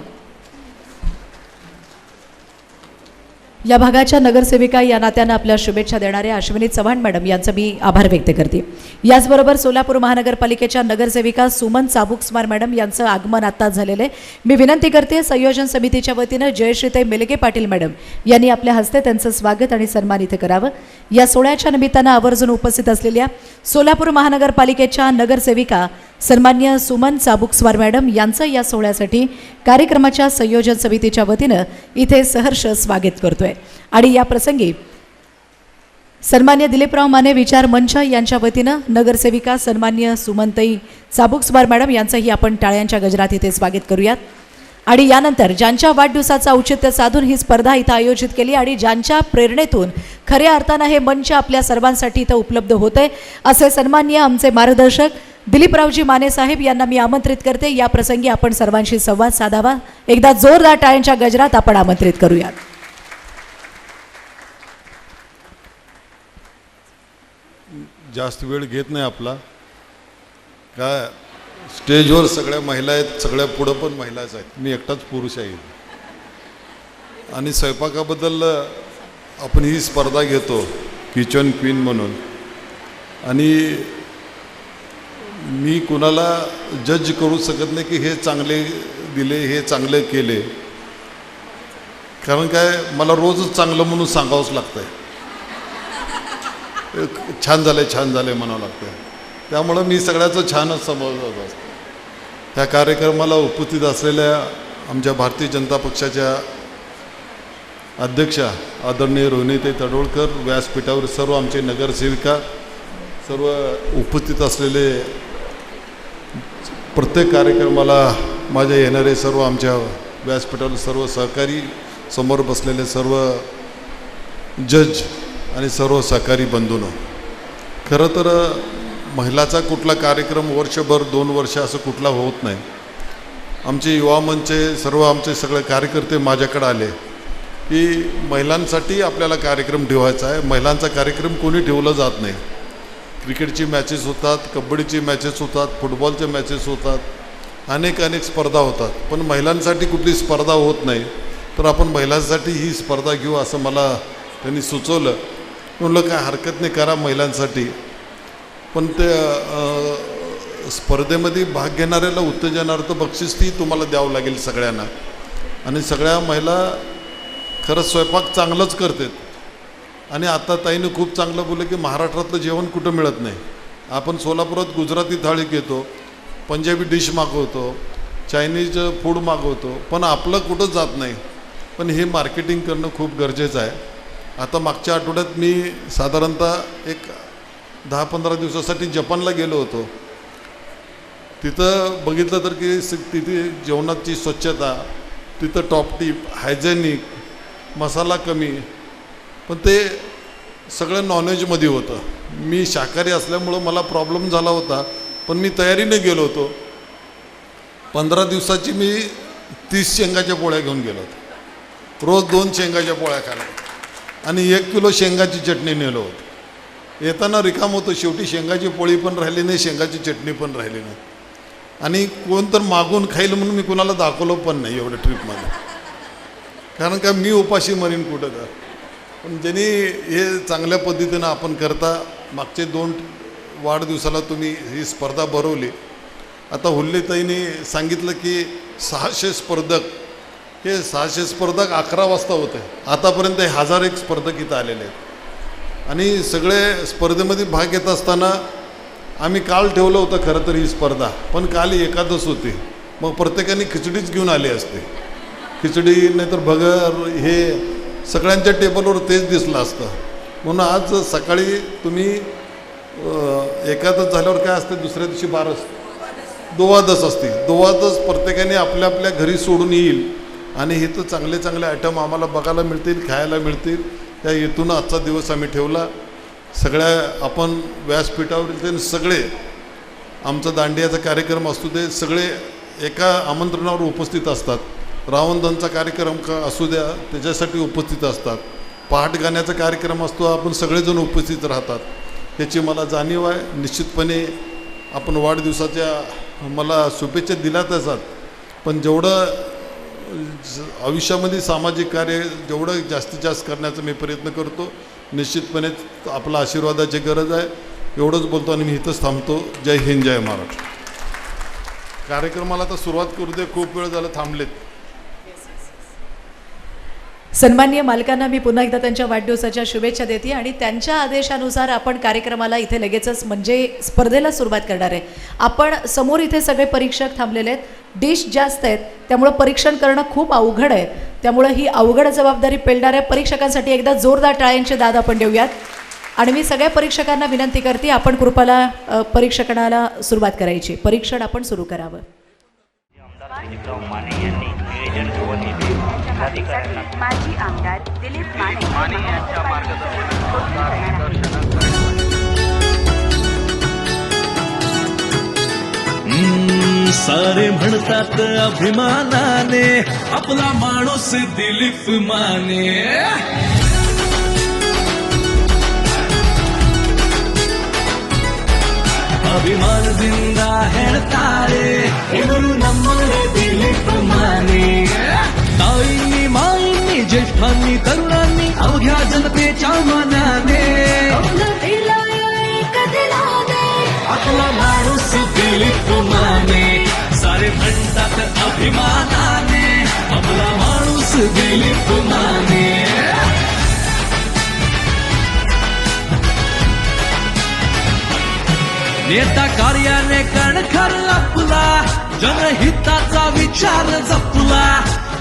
Speaker 1: या भागाच्या नगरसेविका या नात्यानं आपल्या शुभेच्छा देणाऱ्या अश्विनी चव्हाण मॅडम यांचं मी आभार व्यक्त करते. याचबरोबर सोलापूर महानगरपालिकेच्या नगरसेविका सुमन चाबुकस्वार मॅडम यांचं आगमन आत्ताच झालेलं आहे. मी विनंती करते संयोजन समितीच्या वतीनं जयश्रीताई मेलगे पाटील मॅडम यांनी आपल्या हस्ते त्यांचं स्वागत आणि सन्मान इथे करावं. या सोहळ्याच्या निमित्तानं आवर्जून उपस्थित असलेल्या सोलापूर महानगरपालिकेच्या नगरसेविका सन्मान्य सुमन चाबुकस्वार मॅडम यांचं या सोहळ्यासाठी कार्यक्रमाच्या संयोजन समितीच्या वतीनं इथे सहर्ष स्वागत करतोय. आणि या प्रसंगी सन्मान्य दिलीपराव माने विचार मंच यांच्या वतीनं नगरसेविका सन्मान्य सुमनताई चाबुकस्वार मॅडम यांचंही आपण टाळ्यांच्या गजरात इथे स्वागत करूयात. आणि यानंतर ज्यांच्या वाढदिवसाचं औचित्य साधून ही स्पर्धा इथं आयोजित केली आणि ज्यांच्या प्रेरणेतून खऱ्या अर्थानं हे मंच आपल्या सर्वांसाठी इथं उपलब्ध होतंय असे सन्माननीय आमचे मार्गदर्शक दिलीपरावजी माने साहेब यांना मी आमंत्रित करते. या प्रसंगी आपण सर्वांशी संवाद साधावा. एकदा जोरदार टाळ्यांच्या गजरात आपण आमंत्रित करूयात.
Speaker 7: जास्त वेळ घेत नाही आपला. काय स्टेजवर सगळ्या महिला आहेत, सगळ्या पुढं पण महिलाच आहेत, मी एकटाच पुरुष आहे. आणि स्वयंपाकाबद्दल आपण ही स्पर्धा घेतो किचन क्वीन म्हणून, आणि मी कुणाला जज करू शकत नाही की हे चांगले दिले, हे चांगले केले, कारण काय मला रोजच चांगलं म्हणून सांगावंच लागतं आहे. छान झाले म्हणावं लागतं. त्यामुळं मी सगळ्याचं छानच समजत असतो. त्या कार्यक्रमाला उपस्थित असलेल्या आमच्या भारतीय जनता पक्षाच्या अध्यक्षा आदरणीय रोहिणीताई तडोळकर, व्यासपीठावर सर्व आमचे नगरसेविका, सर्व उपस्थित असलेले, प्रत्येक कार्यक्रमाला माझ्या येणारे सर्व आमच्या व्यासपीठावर सर्व सहकारी, समोर बसलेले सर्व जज आणि सर्व सहकारी बंधूंनो, खरं तर महिलाचा कुठला कार्यक्रम वर्षभर 2 वर्ष असं कुठला होत नाही. आमचे युवा मंचचे सर्व आमचे सगळे कार्यकर्ते माझ्याकडे आले की महिलांसाठी आपल्याला कार्यक्रम ठेवायचा आहे. महिलांचा कार्यक्रम कोणी ठेवला जात नाही. क्रिकेटची मॅचेस होतात, कबड्डीची मॅचेस होतात, फुटबॉलच्या मॅचेस होतात, अनेक स्पर्धा होतात, पण महिलांसाठी कुठली स्पर्धा होत नाही. तर आपण महिलांसाठी ही स्पर्धा घेऊ असं मला त्यांनी सुचवलं. म्हणलं काय हरकत नाही, करा महिलांसाठी. पण ते स्पर्धेमध्ये भाग घेणाऱ्याला उत्तेजनार्थ बक्षीस ती तुम्हाला द्यावं लागेल सगळ्यांना. आणि सगळ्या महिला खरंच स्वयंपाक चांगलंच करतात. आणि आता ताईनं खूप चांगलं बोललं की महाराष्ट्रातलं जेवण कुठं मिळत नाही. आपण सोलापुरात गुजराती थाळी घेतो, पंजाबी डिश मागवतो, चायनीज फूड मागवतो, पण आपलं कुठं जात नाही. पण हे मार्केटिंग करणं खूप गरजेचं आहे. आता मागच्या आठवड्यात मी साधारणतः एक 10-15 दिवसासाठी जपानला गेलो होतो. तिथं बघितलं तर की तिथे जेवणाची स्वच्छता, तिथं टॉपटीप हायजेनिक, मसाला कमी, पण ते सगळं नॉनव्हेजमध्ये होतं. मी शाकाहारी असल्यामुळं मला प्रॉब्लेम झाला होता, पण मी तयारीने गेलो होतो. 15 दिवसाची मी 30 शेंगाच्या पोळ्या घेऊन गेलो होतो. रोज 2 शेंगाच्या पोळ्या खाल्या आणि 1 किलो शेंगाची चटणी नेलो होतो. येताना रिकाम होतो, शेवटी शेंगाची पोळी पण राहिली नाही, शेंगाची चटणी पण राहिली नाही. आणि कोण तर मागून खाईल म्हणून मी कुणाला दाखवलं पण नाही एवढ्या ट्रिपमध्ये, कारण का मी उपाशी मरीन कुठं का. पण ज्यांनी हे चांगल्या पद्धतीनं आपण करता, मागचे 2 वाढदिवसाला तुम्ही ही स्पर्धा भरवली. आता हुल्लेताईंनी सांगितलं की 600 स्पर्धक, हे 600 स्पर्धक 11 वाजता होते. आतापर्यंत 1001 स्पर्धक इथं आलेले आहेत. आणि सगळे स्पर्धेमध्ये भाग घेत असताना आम्ही काल ठेवलं होतं खरं तर ही स्पर्धा, पण काल एकादश होती. मग प्रत्येकाने खिचडीच घेऊन आली असते. खिचडी नाहीतर भगर हे सगळ्यांच्या टेबलवर तेच दिसलं असतं. म्हणून आज सकाळी तुम्ही एकादश झाल्यावर काय असते, दुसऱ्या दिवशी बारस दोवादश असते. दोवादश प्रत्येकाने आपल्या आपल्या घरी सोडून येईल आणि हे तर चांगले चांगले आयटम आम्हाला बघायला मिळतील, खायला मिळतील. त्या हेतून आजचा दिवस आम्ही ठेवला. सगळ्या आपण व्यासपीठावरील ते सगळे, आमचा दांडियाचा कार्यक्रम असतो ते सगळे एका आमंत्रणावर उपस्थित असतात. रावणदनचा कार्यक्रम असू द्या त्याच्यासाठी उपस्थित असतात. पहाट गाण्याचा कार्यक्रम असतो, आपण सगळेजण उपस्थित राहतात. याची मला जाणीव आहे. निश्चितपणे आपण वाढदिवसाच्या मला शुभेच्छा दिल्यातच आहात, पण जेवढं आयुष्यामध्ये सामाजिक कार्य जेवढं जास्तीत जास्त करण्याचा मी प्रयत्न करतो. निश्चितपणे आपला आशीर्वादाची गरज आहे. एवढंच बोलतो आणि मी इथंच थांबतो. जय हिंद, जय महाराष्ट्र. कार्यक्रमाला तर सुरुवात करू दे, खूप वेळ झाला थांबलेत.
Speaker 1: सन्माननीय मालकांना मी पुन्हा एकदा त्यांच्या वाढदिवसाच्या शुभेच्छा देते आणि त्यांच्या आदेशानुसार आपण कार्यक्रमाला इथे लगेचच म्हणजे स्पर्धेला सुरुवात करणार आहे. आपण समोर इथे सगळे परीक्षक थांबलेले आहेत. डिश जास्त आहेत, त्यामुळं परीक्षण करणं खूप अवघड आहे. त्यामुळं ही अवघड जबाबदारी पेलणाऱ्या परीक्षकांसाठी एकदा जोरदार टाळ्यांचे दाद आपण देऊयात. आणि मी सगळ्या परीक्षकांना विनंती करते, आपण कृपाला परीक्षणाला सुरुवात करायची. परीक्षण आपण सुरू करावं.
Speaker 8: माजी आमदार दिलीप माने यांच्या
Speaker 9: सारे म्हणतात अभिमानाने आपला माणूस दिलीप माने. अभिमान जिंदा हेळतारे इवरू नम्मरे दिलीप माने. ताईंनी माईंनी ज्येष्ठांनी तरुणांनी अवघ्या जनतेच्या मनाने आपला माणूस दिलीप माने. सारे म्हणतात अभिमानाने आपला माणूस दिलीप माने. नेता कार्याने कणखर लपला, जनहिताचा विचार जपला,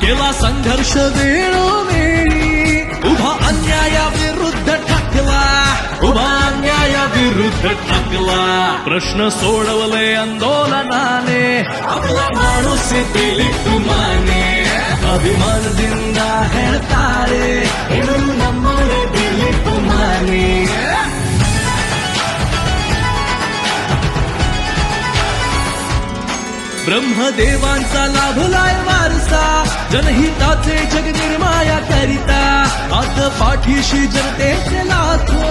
Speaker 9: केला संघर्ष वेळोवेळी, उभा अन्यायाविरुद्ध ठाकला, उभा अन्यायाविरुद्ध ठाकला. प्रश्न सोडवले आंदोलनाने आपला माणूस दिलीप माने. अभिमान जिंदा हेळतारे नंबर दिलीप माने. ब्रह्मदेवांचा लाभलाय वारसा, जनहिताचे जगनिर्माया करिता, हात पाठीशी जनतेचे लाथो,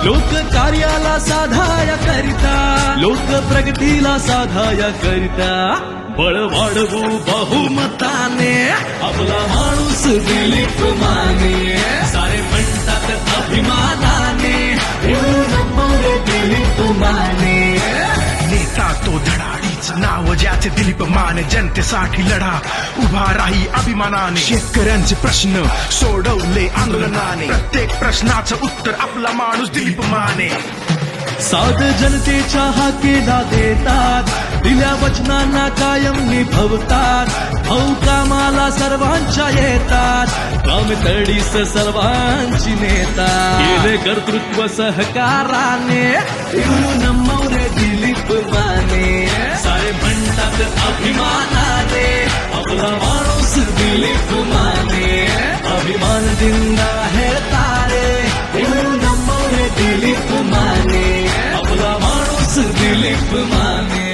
Speaker 9: लोक कार्याला साधाया करिता, लोक प्रगतीला साधाया करिता, बळ वाढवू बहुमताने आपला माणूस दिलीप माने. सारे म्हणतात अभिमानाने दिलीप माने.
Speaker 10: नेता तो धडाडीच नाव ज्याचे दिलीप माने. जनतेसाठी लढा उभा राही अभिमानाने. शेतकऱ्यांचे प्रश्न सोडवले आंदोलनाने. प्रत्येक प्रश्नाचं उत्तर आपला माणूस दिलीप माने.
Speaker 9: साध जनतेच्या हाकेला देतात, दिल्या वचनांना कायम निभवतात, भाऊ कामाला सर्वांच्या येतात, काम तडीस सर्वांची नेता, केले कर्तृत्व सहकाराने नमवरे दिलीप माने. सारे म्हणतात अभिमानाने आपला माणूस दिलीप माने. अभिमान जिंदा है तारे नमवले दिलीप माने आपला माणूस Dilip Mane.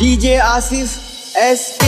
Speaker 3: DJ Asif SK.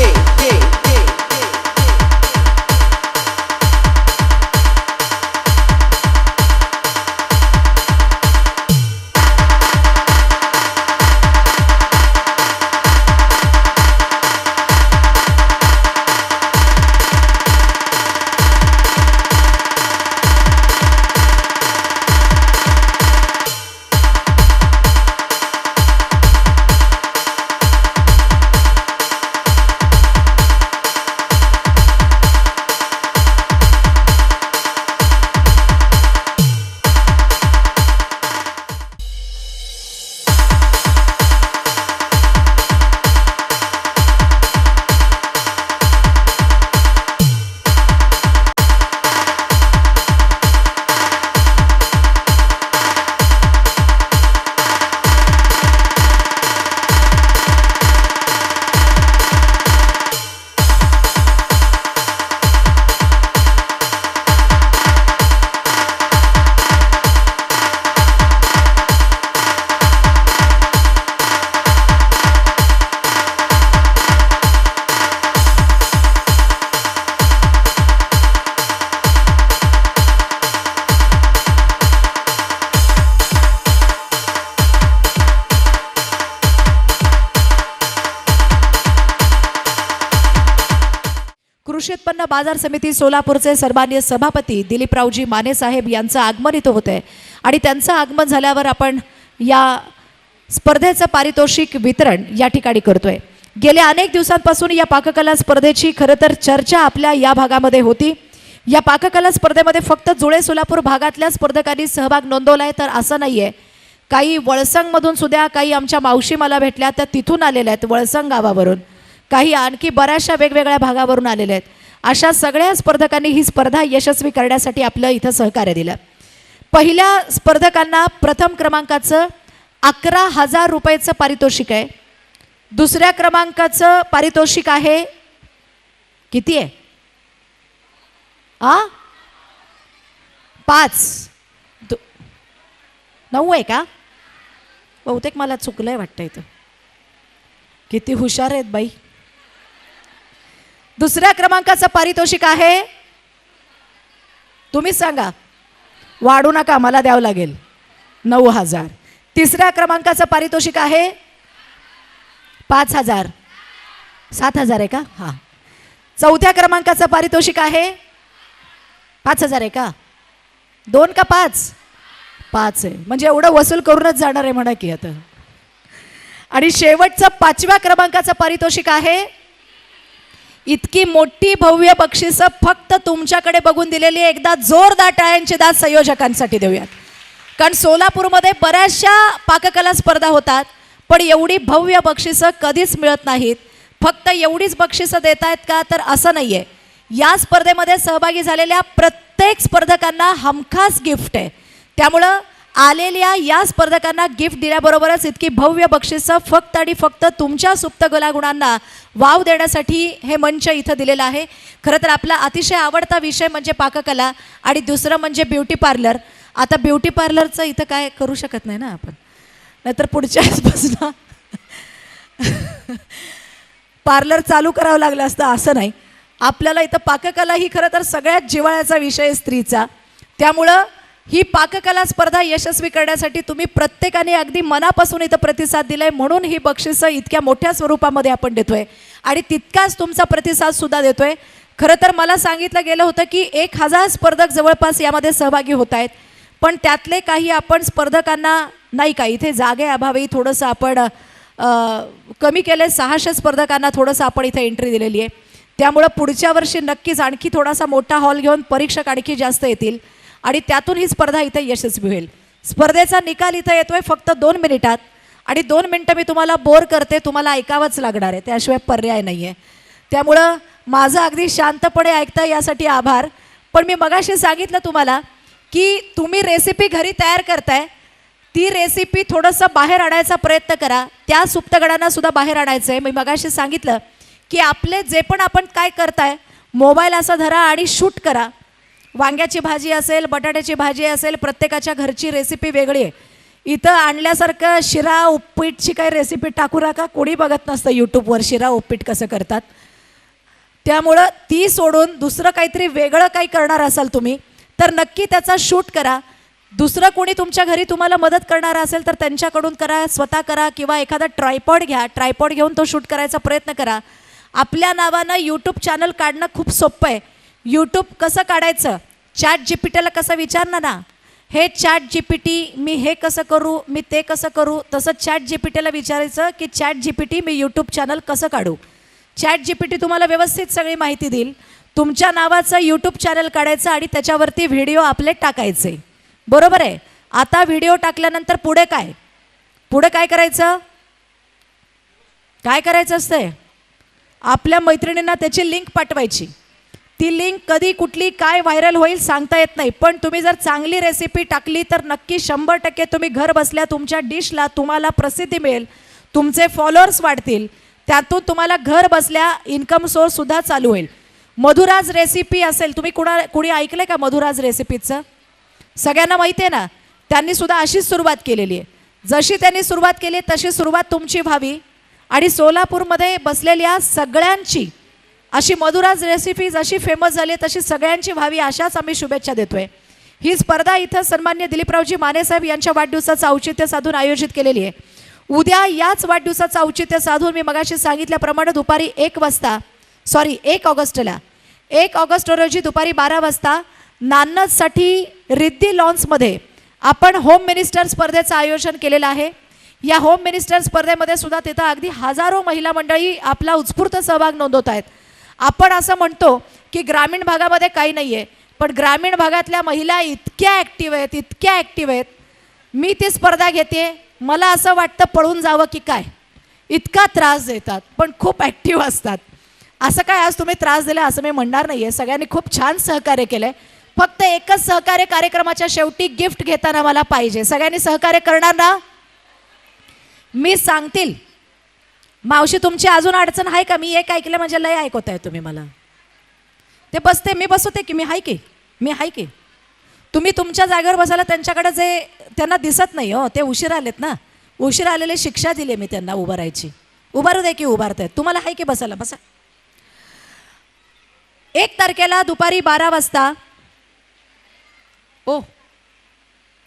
Speaker 1: कृषी उत्पन्न बाजार समिती सोलापूरचे सन्माननीय सभापती दिलीपरावजी माने साहेब यांचं आगमन इथं होत आहे आणि त्यांचं आगमन झाल्यावर आपण या स्पर्धेचं पारितोषिक वितरण या ठिकाणी करतोय. गेल्या अनेक दिवसांपासून या पाककला स्पर्धेची खरं तर चर्चा आपल्या या भागामध्ये होती. या पाककला स्पर्धेमध्ये फक्त जुळे सोलापूर भागातल्या स्पर्धकांनी सहभाग नोंदवला आहे तर असं नाही आहे. काही वळसंगमधून सुद्धा काही आमच्या मावशी मला भेटल्या त्या तिथून आलेल्या आहेत वळसंग गावावरून, काही आणखी बऱ्याचशा वेगवेगळ्या भागावरून आलेले आहेत. अशा सगळ्या स्पर्धकांनी ही स्पर्धा यशस्वी करण्यासाठी आपलं इथं सहकार्य दिलं. पहिल्या स्पर्धकांना प्रथम क्रमांकाचं 11,000 रुपयाचं पारितोषिक आहे. दुसऱ्या क्रमांकाचं पारितोषिक आहे किती आहे? 5 9 आहे का? बहुतेक मला चुकलंय वाटतं इथं. किती हुशार आहेत बाई. दुसऱ्या क्रमांकाचं पारितोषिक आहे, तुम्हीच सांगा, वाढू नका मला द्यावं लागेल, 9,000. तिसऱ्या क्रमांकाचं पारितोषिक आहे 5,000. 7,000 आहे का? हां. चौथ्या क्रमांकाचं पारितोषिक आहे 5,000 आहे का? 2 का 5? 5 आहे. म्हणजे एवढं वसूल करूनच जाणार आहे म्हणा की आता. आणि शेवटचं 5व्या क्रमांकाचं पारितोषिक आहे, इतकी मोठी भव्य बक्षिसं फक्त तुमच्याकडे बघून दिलेली. एकदा जोरदार टाळ्यांची दाद संयोजकांसाठी देऊयात. कारण सोलापूरमध्ये बऱ्याचशा पाककला स्पर्धा होतात पण एवढी भव्य बक्षिसं कधीच मिळत नाहीत. फक्त एवढीच बक्षिसं देत आहेत का? तर असं नाही आहे. या स्पर्धेमध्ये सहभागी झालेल्या प्रत्येक प्रत्येक स्पर्धकांना हमखास गिफ्ट आहे. त्यामुळं आलेल्या या स्पर्धकांना गिफ्ट दिल्याबरोबरच इतकी भव्य बक्षिसं फक्त आणि फक्त तुमच्या सुप्त कलागुणांना वाव देण्यासाठी हे मंच इथं दिलेला आहे. खरं तर आपला अतिशय आवडता विषय म्हणजे पाककला आणि दुसरं म्हणजे ब्युटी पार्लर. आता ब्युटी पार्लरचं इथं काय करू शकत नाही ना आपण, नाहीतर पुढच्या वेळेसपासून पार्लर चालू करावं लागलं असतं. असं नाही, आपल्याला इथं पाककला ही खरं तर सगळ्यात जिव्हाळ्याचा विषय आहे स्त्रीचा. त्यामुळं ही पाककला स्पर्धा यशस्वी करण्यासाठी तुम्ही प्रत्येकाने अगदी मनापासून इथं प्रतिसाद दिलाय, म्हणून ही बक्षिसं इतक्या मोठ्या स्वरूपामध्ये आपण देतोय आणि तितकाच तुमचा प्रतिसाद सुद्धा देतोय. खरं तर मला सांगितलं गेलं होतं की 1000 स्पर्धक जवळपास यामध्ये सहभागी होत आहेत, पण त्यातले काही आपण स्पर्धकांना नाही का इथे जागेअभावी थोडंसं आपण कमी केले. 600 स्पर्धकांना थोडंसं आपण इथे एंट्री दिलेली आहे. त्यामुळं पुढच्या वर्षी नक्कीच आणखी थोडासा मोठा हॉल घेऊन परीक्षक आणखी जास्त येतील आणि त्यातून ही स्पर्धा इथे यशस्वी होईल. स्पर्धेचा निकाल इथं येतोय फक्त 2 मिनिटात आणि 2 मिनटं मी तुम्हाला बोर करते, तुम्हाला ऐकावंच लागणार आहे, त्याशिवाय पर्याय नाही आहे. त्यामुळं माझं अगदी शांतपणे ऐकतं यासाठी आभार. पण मी मगाशी सांगितलं तुम्हाला की तुम्ही रेसिपी घरी तयार करताय, ती रेसिपी थोडंसं बाहेर आणायचा प्रयत्न करा. त्या सुप्तगडांना सुद्धा बाहेर आणायचं आहे. मी मगाशी सांगितलं की आपले जे पण आपण काय करताय, मोबाईल असा धरा आणि शूट करा. वांग्याची भाजी असेल, बटाट्याची भाजी असेल, प्रत्येकाच्या घरची रेसिपी वेगळी आहे. इथं आणल्यासारखं शिरा उपीटची काही रेसिपी टाकू नका, कोणी बघत नसतं यूट्यूबवर शिरा उपीट कसं करतात. त्यामुळं ती सोडून दुसरं काहीतरी वेगळं काही करणार असाल तुम्ही तर नक्की त्याचा शूट करा. दुसरं कोणी तुमच्या घरी तुम्हाला मदत करणार असेल तर त्यांच्याकडून करा, स्वतः करा, किंवा एखादा ट्रायपॉड घ्या, ट्रायपॉड घेऊन तो शूट करायचा प्रयत्न करा. आपल्या नावानं यूट्यूब चॅनल काढणं खूप सोपं आहे. यूट्यूब कसं काढायचं, चॅट जीपीटीला कसं विचारणार ना, हे चॅट जीपीटी मी हे कसं करू, मी ते कसं करू, तसं चॅट जीपीटीला विचारायचं की चॅट जीपीटी मी यूट्यूब चॅनल कसं काढू. चॅट जीपीटी तुम्हाला व्यवस्थित सगळी माहिती देईल. तुमच्या नावाचं यूट्यूब चॅनल काढायचं आणि त्याच्यावरती व्हिडिओ आपले टाकायचे. बरोबर आहे. आता व्हिडिओ टाकल्यानंतर पुढे काय करायचं, काय करायचं असतंय, आपल्या मैत्रिणींना त्याची लिंक पाठवायची. ती लिंक कधी कुठली काय व्हायरल होईल सांगता येत नाही, पण तुम्ही जर चांगली रेसिपी टाकली तर नक्की 100% तुम्ही घर बसल्या तुमच्या डिशला तुम्हाला प्रसिद्धी मिळेल, तुमचे फॉलोअर्स वाढतील, त्यातून तुम्हाला घर बसल्या इन्कम सोर्स सुद्धा चालू होईल. मधुराज रेसिपी असेल, तुम्ही कुणी ऐकलं का मधुराज रेसिपीचं? सगळ्यांना माहिती आहे ना, त्यांनी सुद्धा अशीच सुरुवात केलेली आहे. जशी त्यांनी सुरुवात केली तशी सुरुवात तुमची व्हावी आणि सोलापूरमध्ये बसलेल्या सगळ्यांची अशी मधुराज रेसिपी जशी फेमस झाली तशी सगळ्यांची व्हावी अशाच आम्ही शुभेच्छा देतोय. ही स्पर्धा इथं सन्मान्य दिलीपरावजी माने साहेब यांच्या वाढदिवसाचं औचित्य साधून आयोजित केलेली आहे. उद्या याच वाढदिवसाचं औचित्य साधून मी मगाशी सांगितल्याप्रमाणे दुपारी 1 ऑगस्ट रोजी दुपारी 12 वाजता नान्नजसाठी रिद्धी लॉन्समध्ये आपण होम मिनिस्टर स्पर्धेचं आयोजन केलेलं आहे. या होम मिनिस्टर स्पर्धेमध्ये सुद्धा तिथं अगदी हजारो महिला मंडळी आपला उत्स्फूर्त सहभाग नोंदवत आहेत. आपण असं म्हणतो की ग्रामीण भागामध्ये काही नाही आहे, पण ग्रामीण भागातल्या महिला इतक्या ॲक्टिव्ह आहेत. मी ती स्पर्धा घेते, मला असं वाटतं पळून जावं की काय, इतका त्रास देतात पण खूप ॲक्टिव्ह असतात. असं काय आज तुम्ही त्रास दिला असं मी म्हणणार नाही आहे. सगळ्यांनी खूप छान सहकार्य केलं आहे. फक्त एकच सहकार्य कार्यक्रमाच्या शेवटी गिफ्ट घेताना मला पाहिजे. सगळ्यांनी सहकार्य करणार ना? मी सांगतील मावशी तुमची अजून अडचण आहे का? मी एक ऐकलं म्हणजे लय ऐकवताय तुम्ही मला. ते बसते, मी बसवते की मी हाय की तुम्ही तुमच्या जागेवर बसायला त्यांच्याकडे जे त्यांना दिसत नाही हो, ते उशीर आलेत ना, उशीर आलेले शिक्षा दिली मी त्यांना उभं राहायची. उभारू दे की उभारतायत, तुम्हाला हाय की बसायला बसा. 1 तारखेला दुपारी 12 वाजता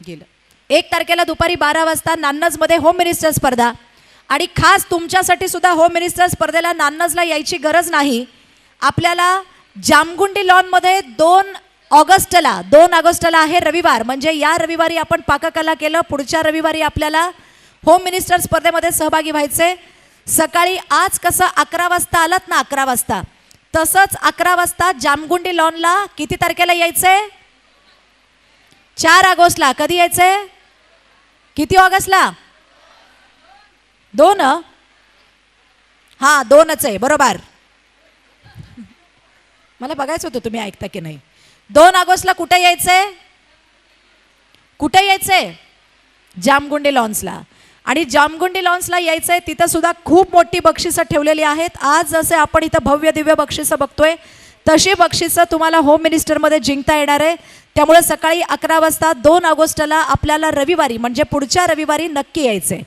Speaker 1: गेलं 1 तारखेला दुपारी 12 वाजता नान्नजमध्ये होम मिनिस्टर स्पर्धा. आणि खास तुमच्यासाठी सुद्धा होम मिनिस्टर स्पर्धेला नान्नजला यायची गरज नाही. आपल्याला जामगुंडी लॉनमध्ये 2 ऑगस्टला आहे रविवार, म्हणजे या रविवारी आपण पाककला केलं, पुढच्या रविवारी आपल्याला होम मिनिस्टर स्पर्धेमध्ये सहभागी व्हायचे. सकाळी आज कसं 11 वाजता आलात ना, 11 वाजता, तसंच 11 वाजता जामगुंडी लॉनला किती तारखेला यायचंय? 4 ऑगस्टला. कधी यायचंय? किती ऑगस्टला? 2. हां 2च आहे, बरोबर. मला बघायचं होतं तुम्ही ऐकता की नाही. 2 ऑगस्टला कुठे यायचंय? कुठे यायचंय? जामगुंडी लॉन्सला. आणि जामगुंडी लॉन्सला यायचंय. तिथं सुद्धा खूप मोठी बक्षिसं ठेवलेली आहेत. आज जसे आपण इथं भव्य दिव्य बक्षिसं बघतोय तशी बक्षिसं तुम्हाला होम मिनिस्टरमध्ये जिंकता येणार आहे. त्यामुळे सकाळी 11 वाजता 2 ऑगस्टला आपल्याला रविवारी म्हणजे पुढच्या रविवारी नक्की यायचं आहे.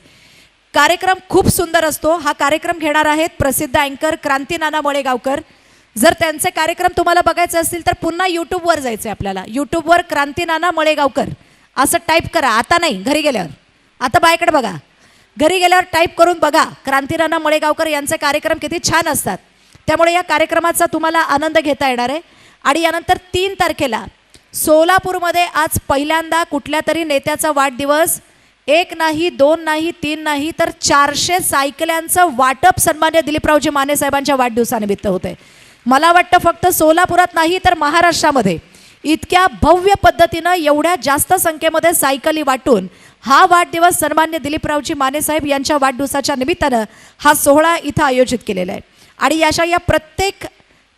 Speaker 1: कार्यक्रम खूप सुंदर असतो. हा कार्यक्रम घेणार आहेत प्रसिद्ध अँकर क्रांतीनाना मळेगावकर. जर त्यांचे कार्यक्रम तुम्हाला बघायचे असतील तर पुन्हा यूट्यूबवर जायचं आहे आपल्याला. यूट्यूबवर क्रांतीनाना मळेगावकर असं टाईप करा. आता नाही, घरी गेल्यावर. आता बायकडे बघा, घरी गेल्यावर टाईप करून बघा. क्रांतीनाना मळेगावकर यांचे कार्यक्रम किती छान असतात. त्यामुळे या कार्यक्रमाचा तुम्हाला आनंद घेता येणार आहे. आणि यानंतर 3 तारखेला सोलापूरमध्ये आज पहिल्यांदा कुठल्या तरी नेत्याचा वाढदिवस, 1 नाही 2 नाही 3 नाही तर 400 सायकल्यांचं वाटप सन्मान्य दिलीपरावजी माने साहेबांच्या वाढदिवसानिमित्त होते. मला वाटतं फक्त सोलापुरात नाही तर महाराष्ट्रामध्ये इतक्या भव्य पद्धतीनं एवढ्या जास्त संख्येमध्ये सायकली वाटून हा वाढदिवस सन्मान्य दिलीपरावजी माने साहेब यांच्या वाढदिवसाच्या निमित्तानं हा सोहळा इथं आयोजित केलेला आहे. आणि अशा या प्रत्येक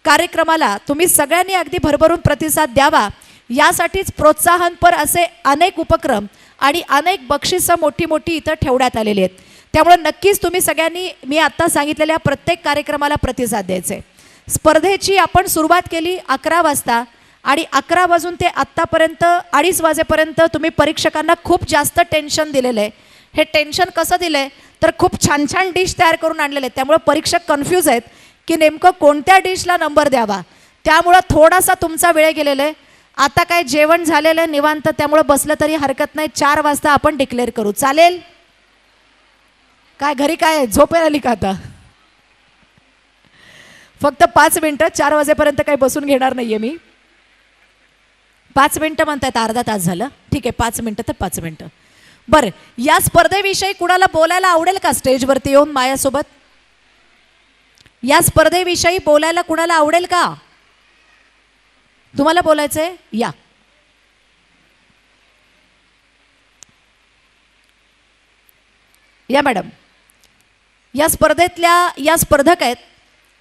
Speaker 1: कार्यक्रमाला तुम्ही सगळ्यांनी अगदी भरभरून प्रतिसाद द्यावा. यासाठीच प्रोत्साहनपर असे अनेक उपक्रम आणि अनेक बक्षिसं मोठी मोठी इथं ठेवण्यात आलेली आहेत. त्यामुळे नक्कीच तुम्ही सगळ्यांनी मी आत्ता सांगितलेल्या प्रत्येक कार्यक्रमाला प्रतिसाद द्यायचे. स्पर्धेची आपण सुरुवात केली 11 वाजता आणि 11 वाजून ते आत्तापर्यंत 2:30 वाजेपर्यंत तुम्ही परीक्षकांना खूप जास्त टेन्शन दिलेलं आहे. हे टेन्शन कसं दिलं आहे तर खूप छान छान डिश तयार करून आणलेले आहेत. त्यामुळे परीक्षक कन्फ्यूज आहेत की नेमकं कोणत्या डिशला नंबर द्यावा. त्यामुळं थोडासा तुमचा वेळ गेलेला आहे. आता काय जेवण झालेलं आहे निवांत, त्यामुळे बसलं तरी हरकत नाही. 4 वाजता आपण डिक्लेअर करू, चालेल? काय घरी काय झोप आली का आता? फक्त 5 मिनटं, 4 वाजेपर्यंत काही बसून घेणार नाहीये मी. 5 मिनटं म्हणतायत, अर्धा तास झालं. ठीक आहे, 5 मिनटं तर 5 मिनटं. बरं, या स्पर्धेविषयी कुणाला बोलायला आवडेल का स्टेजवरती येऊन माझ्यासोबत? या स्पर्धेविषयी बोलायला कुणाला आवडेल का? तुम्हाला बोलायचंय? या. या मॅडम. या स्पर्धेतल्या या स्पर्धक आहेत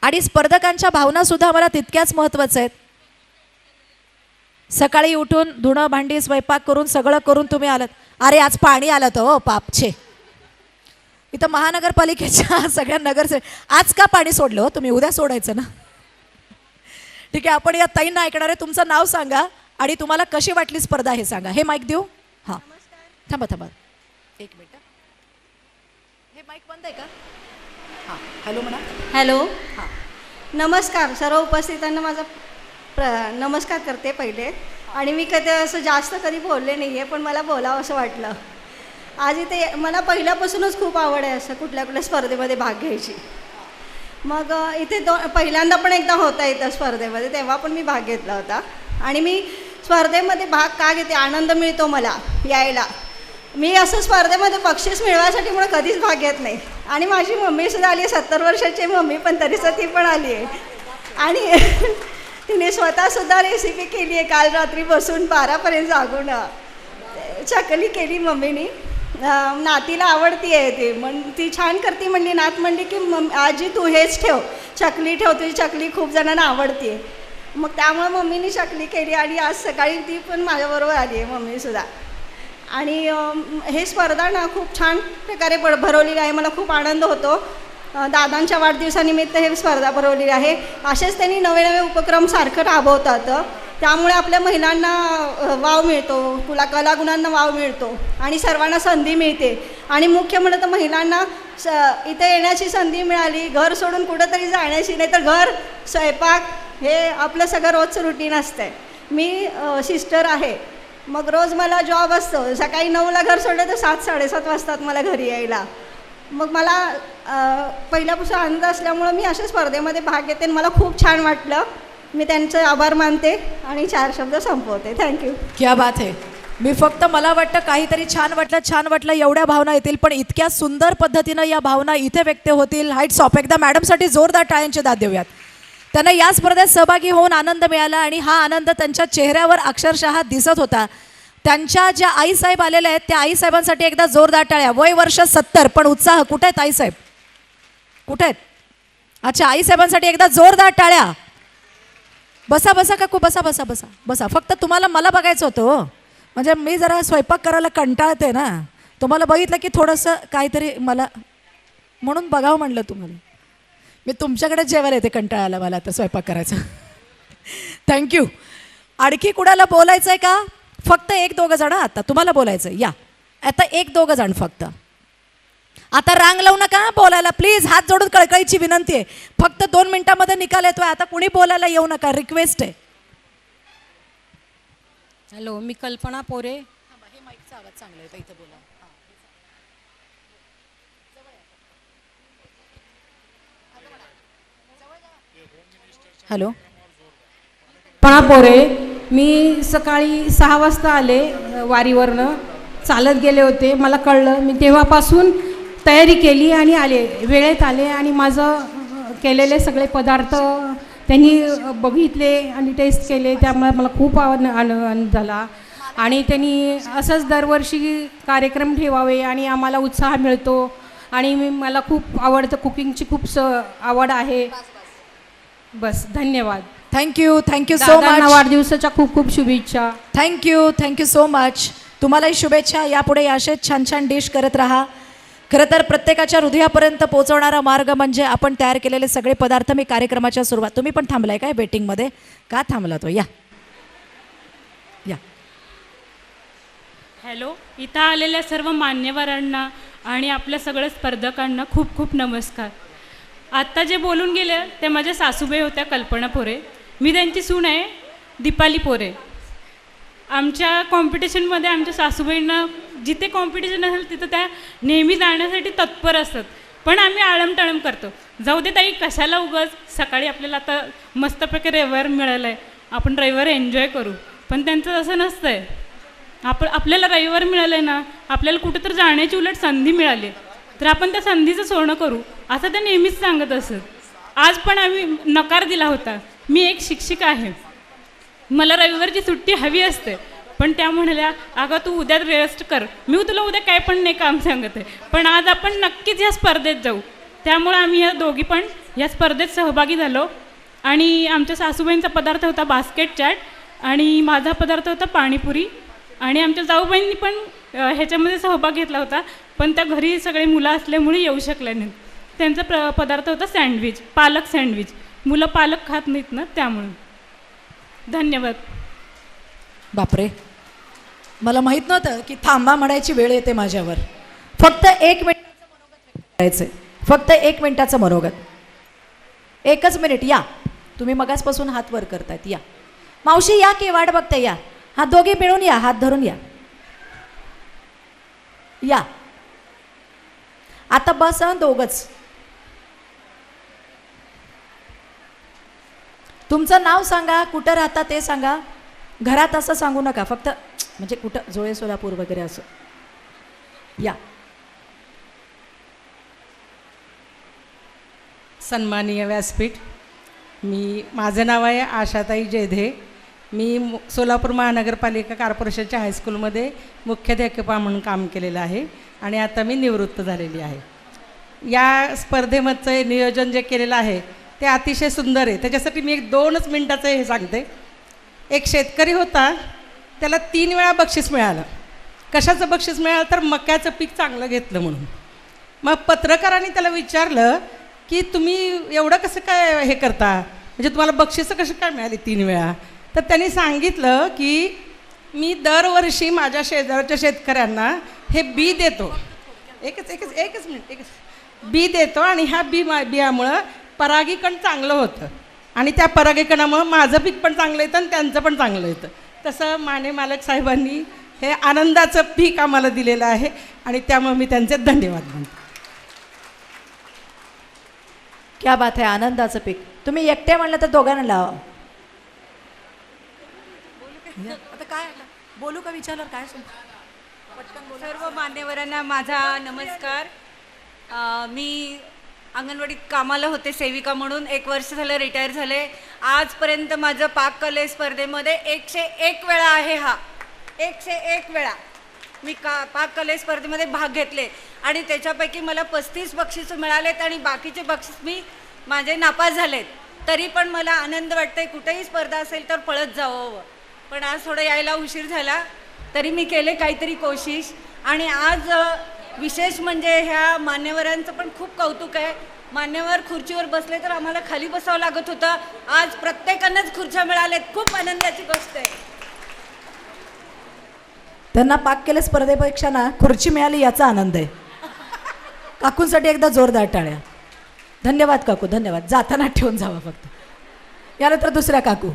Speaker 1: आणि स्पर्धकांच्या भावना सुद्धा आम्हाला तितक्याच महत्त्वाच्या आहेत. सकाळी उठून धुणं भांडी स्वयंपाक करून सगळं करून तुम्ही आलात. अरे आज पाणी आलं तर हो पापछे. इथं महानगरपालिकेच्या सगळ्या नगरसेवक आज का पाणी सोडलं हो तुम्ही? उद्या सोडायचं ना. ठीक आहे, आपण या ताईंना ऐकणार आहे. तुमचं नाव सांगा आणि तुम्हाला कशी वाटली स्पर्धा हे सांगा. हे माईक देऊ? हां, थांबा 1 मिनिट. हे माईक बंद आहे का? हां, हॅलो म्हणा.
Speaker 11: हॅलो,
Speaker 1: हां,
Speaker 11: नमस्कार. सर्व उपस्थितांना माझा नमस्कार करते पहिले. आणि मी कधी असं जास्त कधी बोलले नाही आहे, पण मला बोलावं असं वाटलं. आज इथे मला पहिल्यापासूनच खूप आवड आहे असं कुठल्या स्पर्धेमध्ये भाग घ्यायची. मग इथे पहिल्यांदा पण एकदा होता इथं स्पर्धेमध्ये, तेव्हा पण मी भाग घेतला होता. आणि मी स्पर्धेमध्ये भाग का घेते, आनंद मिळतो मला यायला. मी असं स्पर्धेमध्ये बक्षीस मिळवायसाठी मला कधीच भाग घेत नाही. आणि माझी मम्मीसुद्धा आली आहे, 70 वर्षाची मम्मी, पण तरीसुद्धा ती पण आली आहे. आणि तिने स्वतःसुद्धा रेसिपी केली आहे. काल रात्री बसून 12पर्यंत जागून चकली केली मम्मीनी. नातीला आवडती आहे ती, ती छान करते म्हणली. नात म्हणली की आजी तू हेच ठेव, चकली ठेव, तुझी चकली खूप जणांना आवडते. मग त्यामुळे मम्मीनी चकली केली आणि आज सकाळी ती पण माझ्याबरोबर आली आहे मम्मीसुद्धा. आणि हे स्पर्धा ना खूप छान प्रकारे भरवलेली आहे. मला खूप आनंद होतो. दादांच्या वाढदिवसानिमित्त हे स्पर्धा भरवलेली आहे. असेच त्यांनी नवे नवे उपक्रम सारखं राबवतात. त्यामुळे आपल्या महिलांना वाव मिळतो, कलागुणांना वाव मिळतो आणि सर्वांना संधी मिळते. आणि मुख्य म्हणलं तर महिलांना इथे येण्याची संधी मिळाली, घर सोडून कुठंतरी जाण्याची. नाही तर घर, स्वयंपाक हे आपलं सगळं रोजचं रुटीन असतं आहे. मी सिस्टर आहे, मग रोज मला जॉब असतो. सकाळी 9ला घर सोडलं तर 7-7:30 वाजतात मला घरी यायला. मग मला पहिल्यापासून आनंद असल्यामुळं मी अशा स्पर्धेमध्ये भाग घेते. मला खूप छान वाटलं. मी त्यांचे आभार मानते आणि 4 शब्द संपवते. थँक्यू.
Speaker 1: क्या बात आहे. मी फक्त मला वाटतं काहीतरी छान वाटलं एवढ्या भावना येतील, पण इतक्या सुंदर पद्धतीनं या भावना इथे व्यक्त होतील. Heights of. एकदा मॅडमसाठी जोरदार टाळ्यांची दाद देऊयात. त्यांना या स्पर्धेत सहभागी होऊन आनंद मिळाला आणि हा आनंद त्यांच्या चेहऱ्यावर अक्षरशः दिसत होता. त्यांच्या ज्या आईसाहेब आलेल्या आहेत त्या आईसाहेबांसाठी एकदा जोरदार टाळ्या. वय वर्ष 70 पण उत्साह. कुठे आहेत आईसाहेब? कुठे आहेत? अच्छा, आईसाहेबांसाठी एकदा जोरदार टाळ्या. बसा बसा काकू, बसा बसा बसा बसा. फक्त तुम्हाला मला बघायचं होतं हो. म्हणजे मी जरा स्वयंपाक करायला कंटाळते ना, तुम्हाला बघितलं की थोडंसं काहीतरी मला म्हणून बघावं म्हणलं तुम्हाला. मी तुमच्याकडे जेवायला येते, कंटाळाला मला आता स्वयंपाक करायचा. थँक्यू. आणखी कुणाला बोलायचं आहे का? फक्त 1-2 जण आता तुम्हाला बोलायचं आहे. या आता 1-2 जण फक्त. आता रांग लावू नका बोलायला प्लीज. हात जोडून कळकळीची विनंती आहे. फक्त 2 मिनिटामध्ये निकाल येतोय. आता कुणी बोलायला येऊ नका, रिक्वेस्ट आहे.
Speaker 12: हॅलो, मी कल्पना पोरे.
Speaker 1: हे माईकचा आवाज चांगला आहे, इथं बोला. हॅलो,
Speaker 12: कल्पना पोरे. मी सकाळी 6 वाजता आले वारीवरनं, चालत गेले होते. मला कळलं, मी तेव्हापासून तयारी केली आणि आले, वेळेत आले. आणि माझं केलेले सगळे पदार्थ त्यांनी बघितले आणि टेस्ट केले, त्यामुळे मला खूप आनंद झाला. आणि त्यांनी असंच दरवर्षी कार्यक्रम ठेवावे आणि आम्हाला उत्साह मिळतो. आणि मला खूप आवडतं, कुकिंगची खूप आवड आहे. बस, धन्यवाद.
Speaker 1: Thank you so much.
Speaker 12: वाढदिवसाच्या खूप खूप शुभेच्छा.
Speaker 1: Thank you so much. तुम्हालाही शुभेच्छा. यापुढे असेच छान छान डिश करत राहा. खरं तर प्रत्येकाच्या हृदयापर्यंत पोहोचवणारा मार्ग म्हणजे आपण तयार केलेले सगळे पदार्थ. मी कार्यक्रमाच्या सुरुवात, तुम्ही पण थांबलाय काय वेटिंगमध्ये? का थांबला तो? या या.
Speaker 13: हॅलो, इथं आलेल्या सर्व मान्यवरांना आणि आपल्या सगळ्या स्पर्धकांना खूप खूप नमस्कार. आत्ता जे बोलून गेले ते माझ्या सासूबाई होत्या, कल्पना पोरे. मी त्यांची सून आहे, दीपाली पोरे. आमच्या कॉम्पिटिशनमध्ये आमच्या सासूबाईंना जिथे कॉम्पिटिशन असेल तिथं त्या नेहमी जाण्यासाठी तत्पर असतात. पण आम्ही आळमटाळम करतो, जाऊ दे ताई, कशाला उगाच. सकाळी आपल्याला आता मस्तपैकी रविवार मिळालं आहे, आपण रविवार एन्जॉय करू. पण त्यांचं असं नसतं आहे. आपल्याला रविवार मिळालं आहे ना, आपल्याला कुठं तर जाण्याची उलट संधी मिळाली तर आपण त्या संधीचं सोनं करू, असं ते नेहमीच सांगत असत. आज पण आम्ही नकार दिला होता. मी एक शिक्षिका आहे, मला रविवारची सुट्टी हवी असते. पण त्या म्हणाल्या, अगं तू उद्या रेस्ट कर. मी तुला उद्या काय पण नाही काम सांगत आहे, पण आज आपण नक्कीच या स्पर्धेत जाऊ. त्यामुळं आम्ही या दोघी पण या स्पर्धेत सहभागी झालो. आणि आमच्या सासूबाईंचा पदार्थ होता बास्केट चाट आणि माझा पदार्थ होता पाणीपुरी. आणि आमच्या जाऊबाईंनी पण ह्याच्यामध्ये सहभाग घेतला होता, पण त्या घरी सगळे मुलं असल्यामुळे येऊ शकल्या नाहीत. त्यांचा पदार्थ होता सँडविच, पालक सँडविच. मुलं पालक खात नाहीत ना, त्यामुळे. धन्यवाद.
Speaker 1: बापरे, मला माहीत नव्हतं की थांबा म्हणायची वेळ येते माझ्यावर. फक्त 1 मिनिटाचं मनोगत व्यक्त करायचं आहे. फक्त 1 मिनिटाचं मनोगत. 1च मिनिट. या, तुम्ही मगासपासून हात वर करतायत. या मावशी, या की वाट बघते. या, हात दोघे मिळून या, हात धरून या. या आता बस दोघंच. तुमचं नाव सांगा, कुठं राहता ते सांगा. घरात असं सांगू नका, फक्त म्हणजे कुठं, जोळे सोलापूर वगैरे असं. या.
Speaker 12: सन्माननीय व्यासपीठ, माझं नाव आहे आशाताई जेधे. मी सोलापूर महानगरपालिका कॉर्पोरेशनच्या हायस्कूलमध्ये मुख्याध्यापिका म्हणून काम केलेलं आहे आणि आता मी निवृत्त झालेली आहे. या स्पर्धेमधचं नियोजन जे केलेलं आहे ते अतिशय सुंदर आहे. त्याच्यासाठी मी 2 मिनिटाचं हे सांगते. एक शेतकरी होता, त्याला 3 वेळा बक्षीस मिळालं. कशाचं बक्षीस मिळालं तर मक्याचं पीक चांगलं घेतलं म्हणून. मग पत्रकारांनी त्याला विचारलं की तुम्ही एवढं कसं काय हे करता, म्हणजे तुम्हाला बक्षिसं कशी काय मिळाली 3 वेळा. तर त्यांनी सांगितलं की मी दरवर्षी माझ्या शेजारच्या शेतकऱ्यांना हे बी देतो. एकच मिनिट. बी देतो आणि ह्या बियामुळं परागीकरण चांगलं होतं आणि त्या परागीकरणामुळं माझं पीक पण चांगलं येतं आणि त्यांचं पण चांगलं येतं. तसं माने मालक साहेबांनी हे आनंदाचं पीक आम्हाला दिलेलं आहे आणि त्यामुळे मी त्यांचे धन्यवाद म्हणतो.
Speaker 1: क्या बात आहे, आनंदाचं पीक. तुम्ही एकटे म्हणलं तर दोघांना लावा. आता काय बोलू का, विचारलं काय सांगू?
Speaker 14: सर्व मान्यवरांना माझा नमस्कार. मी अंगणवाडीत कामाला होते सेविका म्हणून. 1 वर्ष झालं रिटायर झाले. आजपर्यंत माझं पाककले स्पर्धेमध्ये 101 वेळा आहे. हा 101 वेळा मी पाककले स्पर्धेमध्ये भाग घेतले आणि त्याच्यापैकी मला 35 बक्षीस मिळालेत आणि बाकीचे बक्षीस माझे नापास झालेत. तरी पण मला आनंद वाटतंय, कुठेही स्पर्धा असेल तर पळत जावं. पण आज थोडं यायला उशीर झाला, तरी मी केले काहीतरी कोशिश. आणि आज विशेष म्हणजे ह्या मान्यवरांचं पण खूप कौतुक आहे. मान्यवर खुर्चीवर बसले तर आम्हाला खाली बसावं लागत होतं, आज प्रत्येकांनाच खुर्च्या मिळाल्यात. खूप आनंदाची गोष्ट आहे.
Speaker 1: त्यांना पाक केले स्पर्धेपेक्षा ना खुर्ची मिळाली याचा आनंद आहे. काकूंसाठी एकदा जोरदार टाळ्या. धन्यवाद काकू, धन्यवाद. जाताना ठेवून जावा फक्त. यानंतर दुसऱ्या काकू.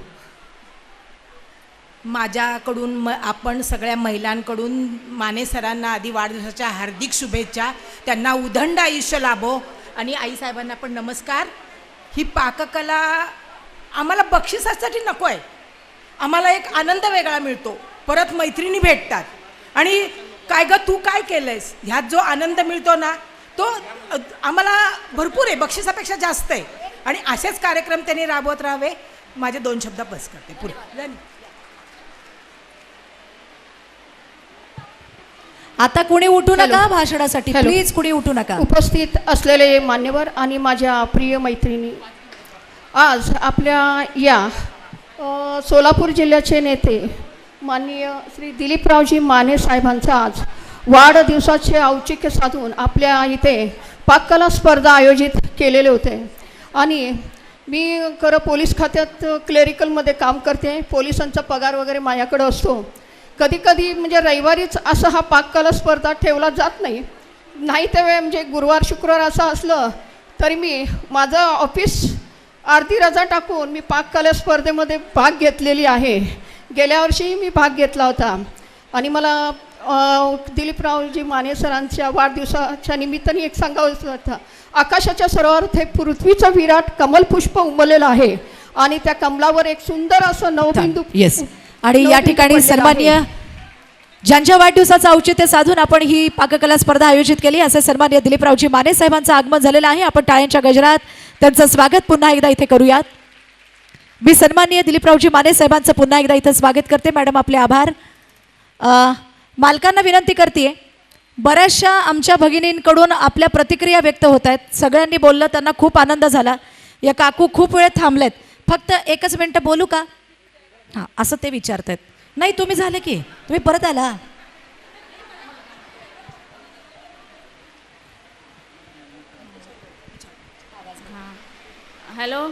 Speaker 12: माझ्याकडून आपण सगळ्या महिलांकडून माने सरांना आधी वाढदिवसाच्या हार्दिक शुभेच्छा. त्यांना उदंड आयुष्य लाभो. आणि आईसाहेबांना पण नमस्कार. ही पाककला आम्हाला बक्षिसासाठी नको आहे, आम्हाला एक आनंद वेगळा मिळतो, परत मैत्रिणी भेटतात. आणि काय ग तू काय केलंयस ह्यात जो आनंद मिळतो ना तो आम्हाला भरपूर आहे, बक्षिसापेक्षा जास्त आहे. आणि असेच कार्यक्रम त्यांनी राबवत राहावे. माझे 2 शब्द बस करते पुढे.
Speaker 1: आता कुणी उठू नका भाषणासाठी, प्लीज कुणी उठू नका.
Speaker 15: उपस्थित असलेले मान्यवर आणि माझ्या प्रिय मैत्रिणी, आज आपल्या या सोलापूर जिल्ह्याचे नेते माननीय श्री दिलीपरावजी माने साहेबांचा आज वाढदिवसाचे औचित्य साधून आपल्या इथे पाककला स्पर्धा आयोजित केलेले होते. आणि मी खरं पोलीस खात्यात क्लेरिकलमध्ये काम करते, पोलिसांचा पगार वगैरे माझ्याकडं असतो. कधी कधी म्हणजे रविवारीच असं हा पाककला स्पर्धा ठेवला जात नाही तेव्हा म्हणजे गुरुवार शुक्रवार असं असलं तरी मी माझं ऑफिस अर्धी रजा टाकून मी पाककला स्पर्धेमध्ये भाग घेतलेली आहे. गेल्या वर्षी मी भाग घेतला होता. आणि मला दिलीपरावजी माने सरांच्या वाढदिवसाच्या निमित्ताने एक सांगावंसं वाटतं. आकाशाच्या सरोवरात हे पृथ्वीचं विराट कमलपुष्प उमललेलं आहे आणि त्या कमलावर एक सुंदर असं नवबिंदू.
Speaker 1: येस. आणि या ठिकाणी सन्माननीय ज्यांच्या वाढदिवसाचं औचित्य साधून आपण ही पाककला स्पर्धा आयोजित केली असे सन्माननीय दिलीपरावजी माने साहेबांचं आगमन झालेलं आहे. आपण टाळ्यांच्या गजरात त्यांचं स्वागत पुन्हा एकदा इथे करूयात. मी सन्माननीय दिलीपरावजी माने साहेबांचं पुन्हा एकदा इथं स्वागत करते. मॅडम आपले आभार. मालकांना विनंती करते, बऱ्याचशा आमच्या भगिनींकडून आपल्या प्रतिक्रिया व्यक्त होत आहेत. सगळ्यांनी बोललं, त्यांना खूप आनंद झाला. या काकू खूप वेळ थांबलेत, फक्त 1 मिनिट बोलू का हां असं ते विचारत आहेत. नाही तुम्ही झालं की तुम्ही परत आला.
Speaker 13: हॅलो.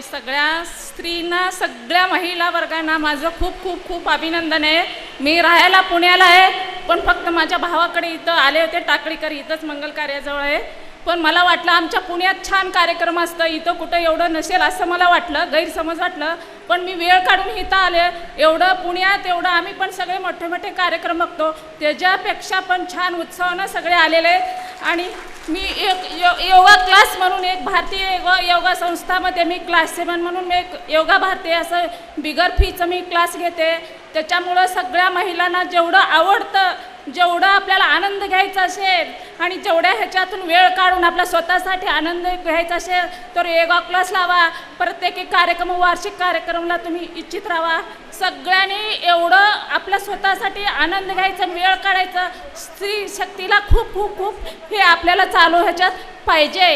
Speaker 13: सगळ्या स्त्रींना, सगळ्या महिला वर्गांना माझं खूप खूप खूप अभिनंदन आहे. मी राहायला पुण्याला आहे, पण फक्त माझ्या भावाकडे इथं आले होते, टाकळीकर इथंच मंगल कार्याजवळ आहे. पण मला वाटलं आमच्या पुण्यात छान कार्यक्रम असतं, इथं कुठं एवढं नसेल असं मला वाटलं, गैरसमज वाटलं. पण मी वेळ काढून इथं आले. एवढं पुण्यात एवढं आम्ही पण सगळे मोठे मोठे कार्यक्रम बघतो, त्याच्यापेक्षा पण छान उत्सवानं सगळे आलेले आहेत. आणि मी एक योगा क्लास म्हणून एक भारतीय योगा संस्थामध्ये मी क्लास 7 म्हणून मी एक योगा भारतीय असं बिगर फीचं मी क्लास घेते. त्याच्यामुळं सगळ्या महिलांना जेवढं आवडतं, जेवढं आपल्याला आनंद घ्यायचा असेल आणि जेवढ्या ह्याच्यातून वेळ काढून आपल्या स्वतःसाठी आनंद घ्यायचा असेल तर योगा क्लास लावा. प्रत्येक कार्यक्रम, वार्षिक कार्यक्रमाला तुम्ही इच्छित राहा. सगळ्यांनी एवढं आपल्या स्वतःसाठी आनंद घ्यायचा, वेळ काढायचा. स्त्री शक्तीला खूप खूप खूप हे आपल्याला चालू ह्याच्यात पाहिजे.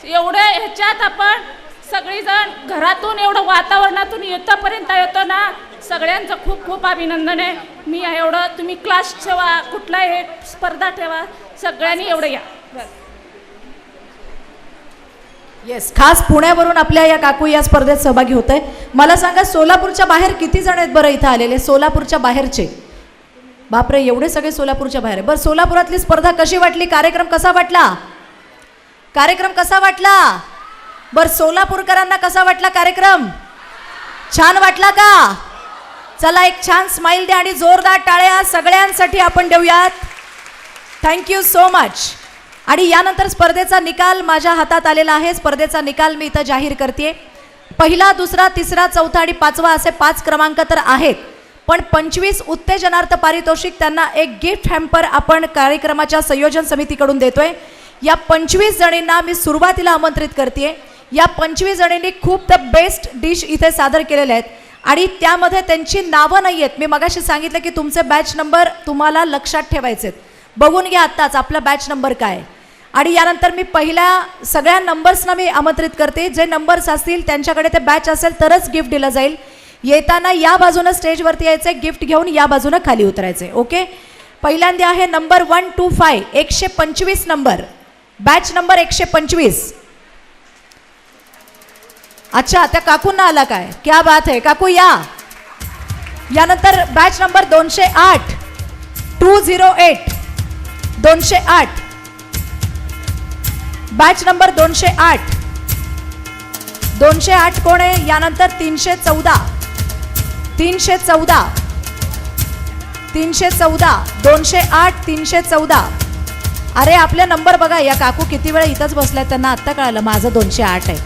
Speaker 13: एवढं ह्याच्यात आपण सगळीजण घरातून एवढं वातावरणातून इथंपर्यंत येतो ना, सगळ्यांचं खूप खूप अभिनंदन आहे. मी एवढं तुम्ही क्लास ठेवा, कुठला हे स्पर्धा ठेवा, सगळ्यांनी एवढं या.
Speaker 1: येस, खास पुण्यावरून आपल्या या काकू या स्पर्धेत सहभागी होत आहे. मला सांगा सोलापूरच्या बाहेर किती जण आहेत बरं इथं आलेले? सोलापूरच्या बाहेरचे बापरे, एवढे सगळे सोलापूरच्या बाहेर आहे. बरं, सोलापुरातली स्पर्धा कशी वाटली? कार्यक्रम कसा वाटला? कार्यक्रम कसा वाटला? बरं, सोलापूरकरांना कसा वाटला कार्यक्रम? छान वाटला का? चला एक छान स्माइल द्या आणि जोरदार टाळ्या सगळ्यांसाठी आपण देऊयात. Thank you so much. आणि यानंतर स्पर्धेचा निकाल माझ्या हातात आलेला आहे. स्पर्धेचा निकाल मी इथं जाहीर करते. पहिला, दुसरा, तिसरा, चौथा आणि 5वा असे 5 क्रमांक तर आहेत, पण 25 उत्तेजनार्थ पारितोषिक त्यांना एक गिफ्ट हॅम्पर आपण कार्यक्रमाच्या संयोजन समितीकडून देतोय. या 25 जणींना मी सुरुवातीला आमंत्रित करते. या 25 जणींनी खूप द बेस्ट डिश इथे सादर केलेले आहेत आणि त्यामध्ये त्यांची नावं नाही आहेत. मी मगाशी सांगितलं की तुमचे बॅच नंबर तुम्हाला लक्षात ठेवायचे आहेत. बघून घ्या आत्ताच आपला बॅच नंबर काय. आणि यानंतर मी पहिल्या सगळ्या नंबर्सना मी आमंत्रित करते. जे नंबर्स असतील त्यांच्याकडे ते बॅच असेल तरच गिफ्ट दिलं जाईल. येताना या बाजूनं स्टेजवरती यायचे, गिफ्ट घेऊन या बाजूनं खाली उतरायचे. ओके. पहिल्यांदा आहे नंबर 125 125 नंबर, बॅच नंबर 125. अच्छा, त्या काकूंना आला काय? क्या बात आहे काकू, या. यानंतर बॅच नंबर 208 208 208, बॅच नंबर 208 208 कोण आहे? यानंतर 314 314 314 208 314. अरे आपले नंबर बघा. या काकू किती वेळ इथंच बसलाय, त्यांना आत्ता कळालं माझं 208 आहे.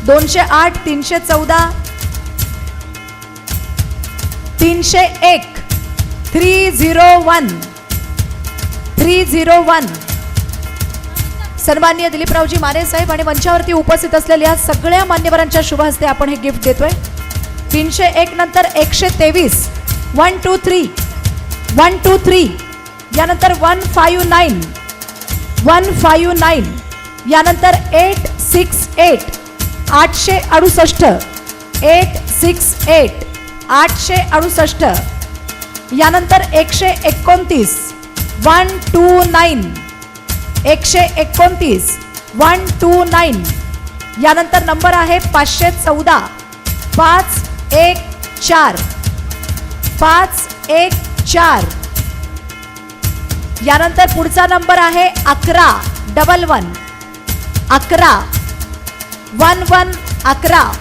Speaker 1: 208 314 301 301 301. सन्माननीय दिलीपरावजी माने साहेब आणि मंचावरती उपस्थित असलेल्या सगळ्या मान्यवरांच्या शुभ हस्ते आपण हे गिफ्ट देतोय. 301 नंतर 123 123 123. यानंतर 159 159. यानंतर 868 868 868 868. यानंतर 129 129 129 129. यानंतर नंबर आहे 514 514 514. यानंतर पुढचा नंबर आहे 11 11 11 11 11.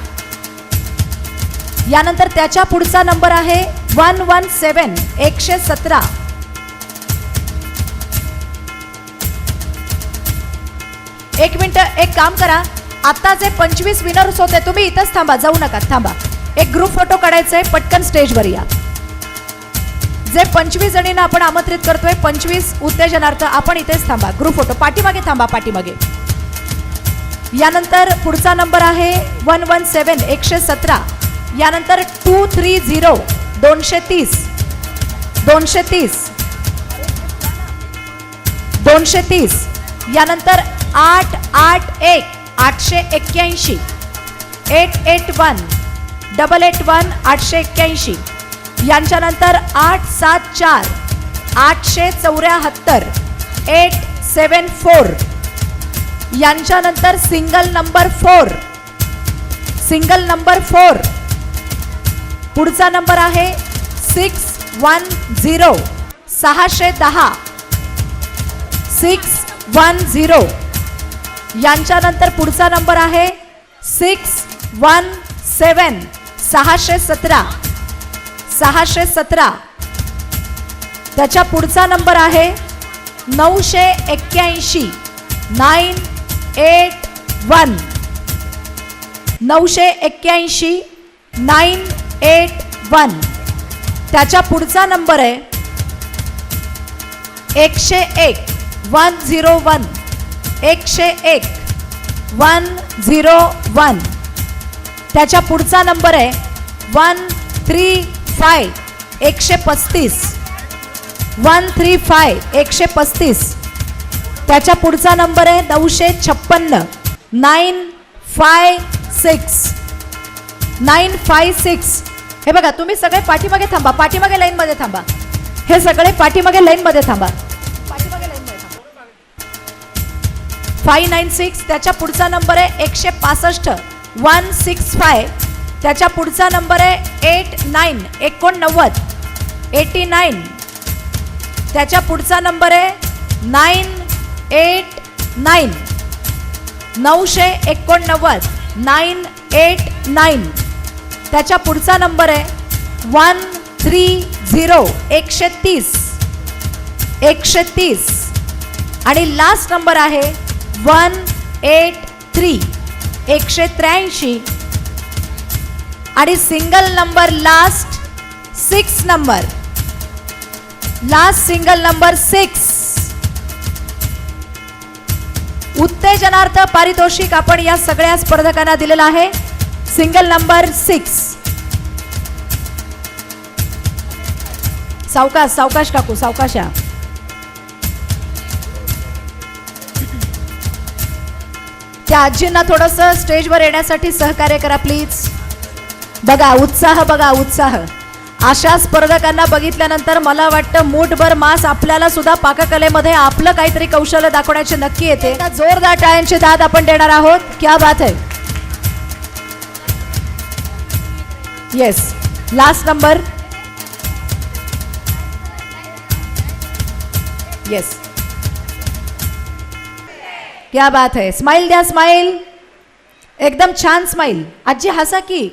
Speaker 1: यानंतर त्याच्या पुढचा नंबर आहे 117 117. एक मिनिट, एक काम करा. आता जे 25 विनर्स होते तुम्ही इथंच थांबा, जाऊ नका, थांबा. एक ग्रुप फोटो काढायचा आहे, पटकन स्टेजवर या. जे 25 जणींना आपण आमंत्रित करतोय 25 उत्तेजनार्थ, आपण इथेच थांबा. ग्रुप फोटो पाठीमागे थांबा, पाठीमागे. यानंतर पुढचा नंबर आहे 117 117. यानंतर 230 230 230 230. यानंतर 881 881 881 881 881. यांच्यानंतर 874 874 874. यांच्यानंतर सिंगल नंबर 4 सिंगल नंबर 4. पुढचा नंबर आहे 610 610 610. यांच्यानंतर पुढचा नंबर आहे 617 617 617. त्याच्या पुढचा नंबर आहे 981 981 981 981. त्याच्या पुढचा नंबर आहे 101 101 101 101. त्याच्या पुढचा नंबर आहे 135 135 135 135. त्याच्या पुढचा नंबर आहे 956 956 956. हे बघा, तुम्ही सगळे पाठीमागे थांबा, पाठीमागे लाईनमध्ये थांबा. हे सगळे पाठीमागे लाईनमध्ये थांबा, पाठीमागे लाईनमध्ये थांबा. 596. त्याच्या पुढचा नंबर आहे 165 165. त्याच्या पुढचा नंबर आहे 89 89 89. त्याच्या पुढचा नंबर आहे 989 989 989. त्याच्या पुढचा नंबर आहे 130 130 130. आणि लास्ट नंबर आहे 183 183. आणि single number last 6 number, last single number 6. उत्तेजनार्थ पारितोषिक आपण या सगळ्या स्पर्धकांना दिलेला आहे. Single number 6. सावकाश सावकाश काकू, सावकाश या. त्या आजींना थोडंसं स्टेजवर येण्यासाठी सहकार्य करा प्लीज. बघा उत्साह, बघा उत्साह. अशा स्पर्धकांना बघितल्यानंतर मला वाटतं मूठभर मास आपल्याला सुद्धा पाककलेमध्ये आपलं काहीतरी कौशल्य दाखवण्याची नक्की येते. जोरदार टाळ्यांची दाद आपण देणार आहोत. क्या बात है. Yes, last number. येस, क्या बात है. स्माइल द्या, स्माइल. एकदम छान स्माइल. आजी हसा की.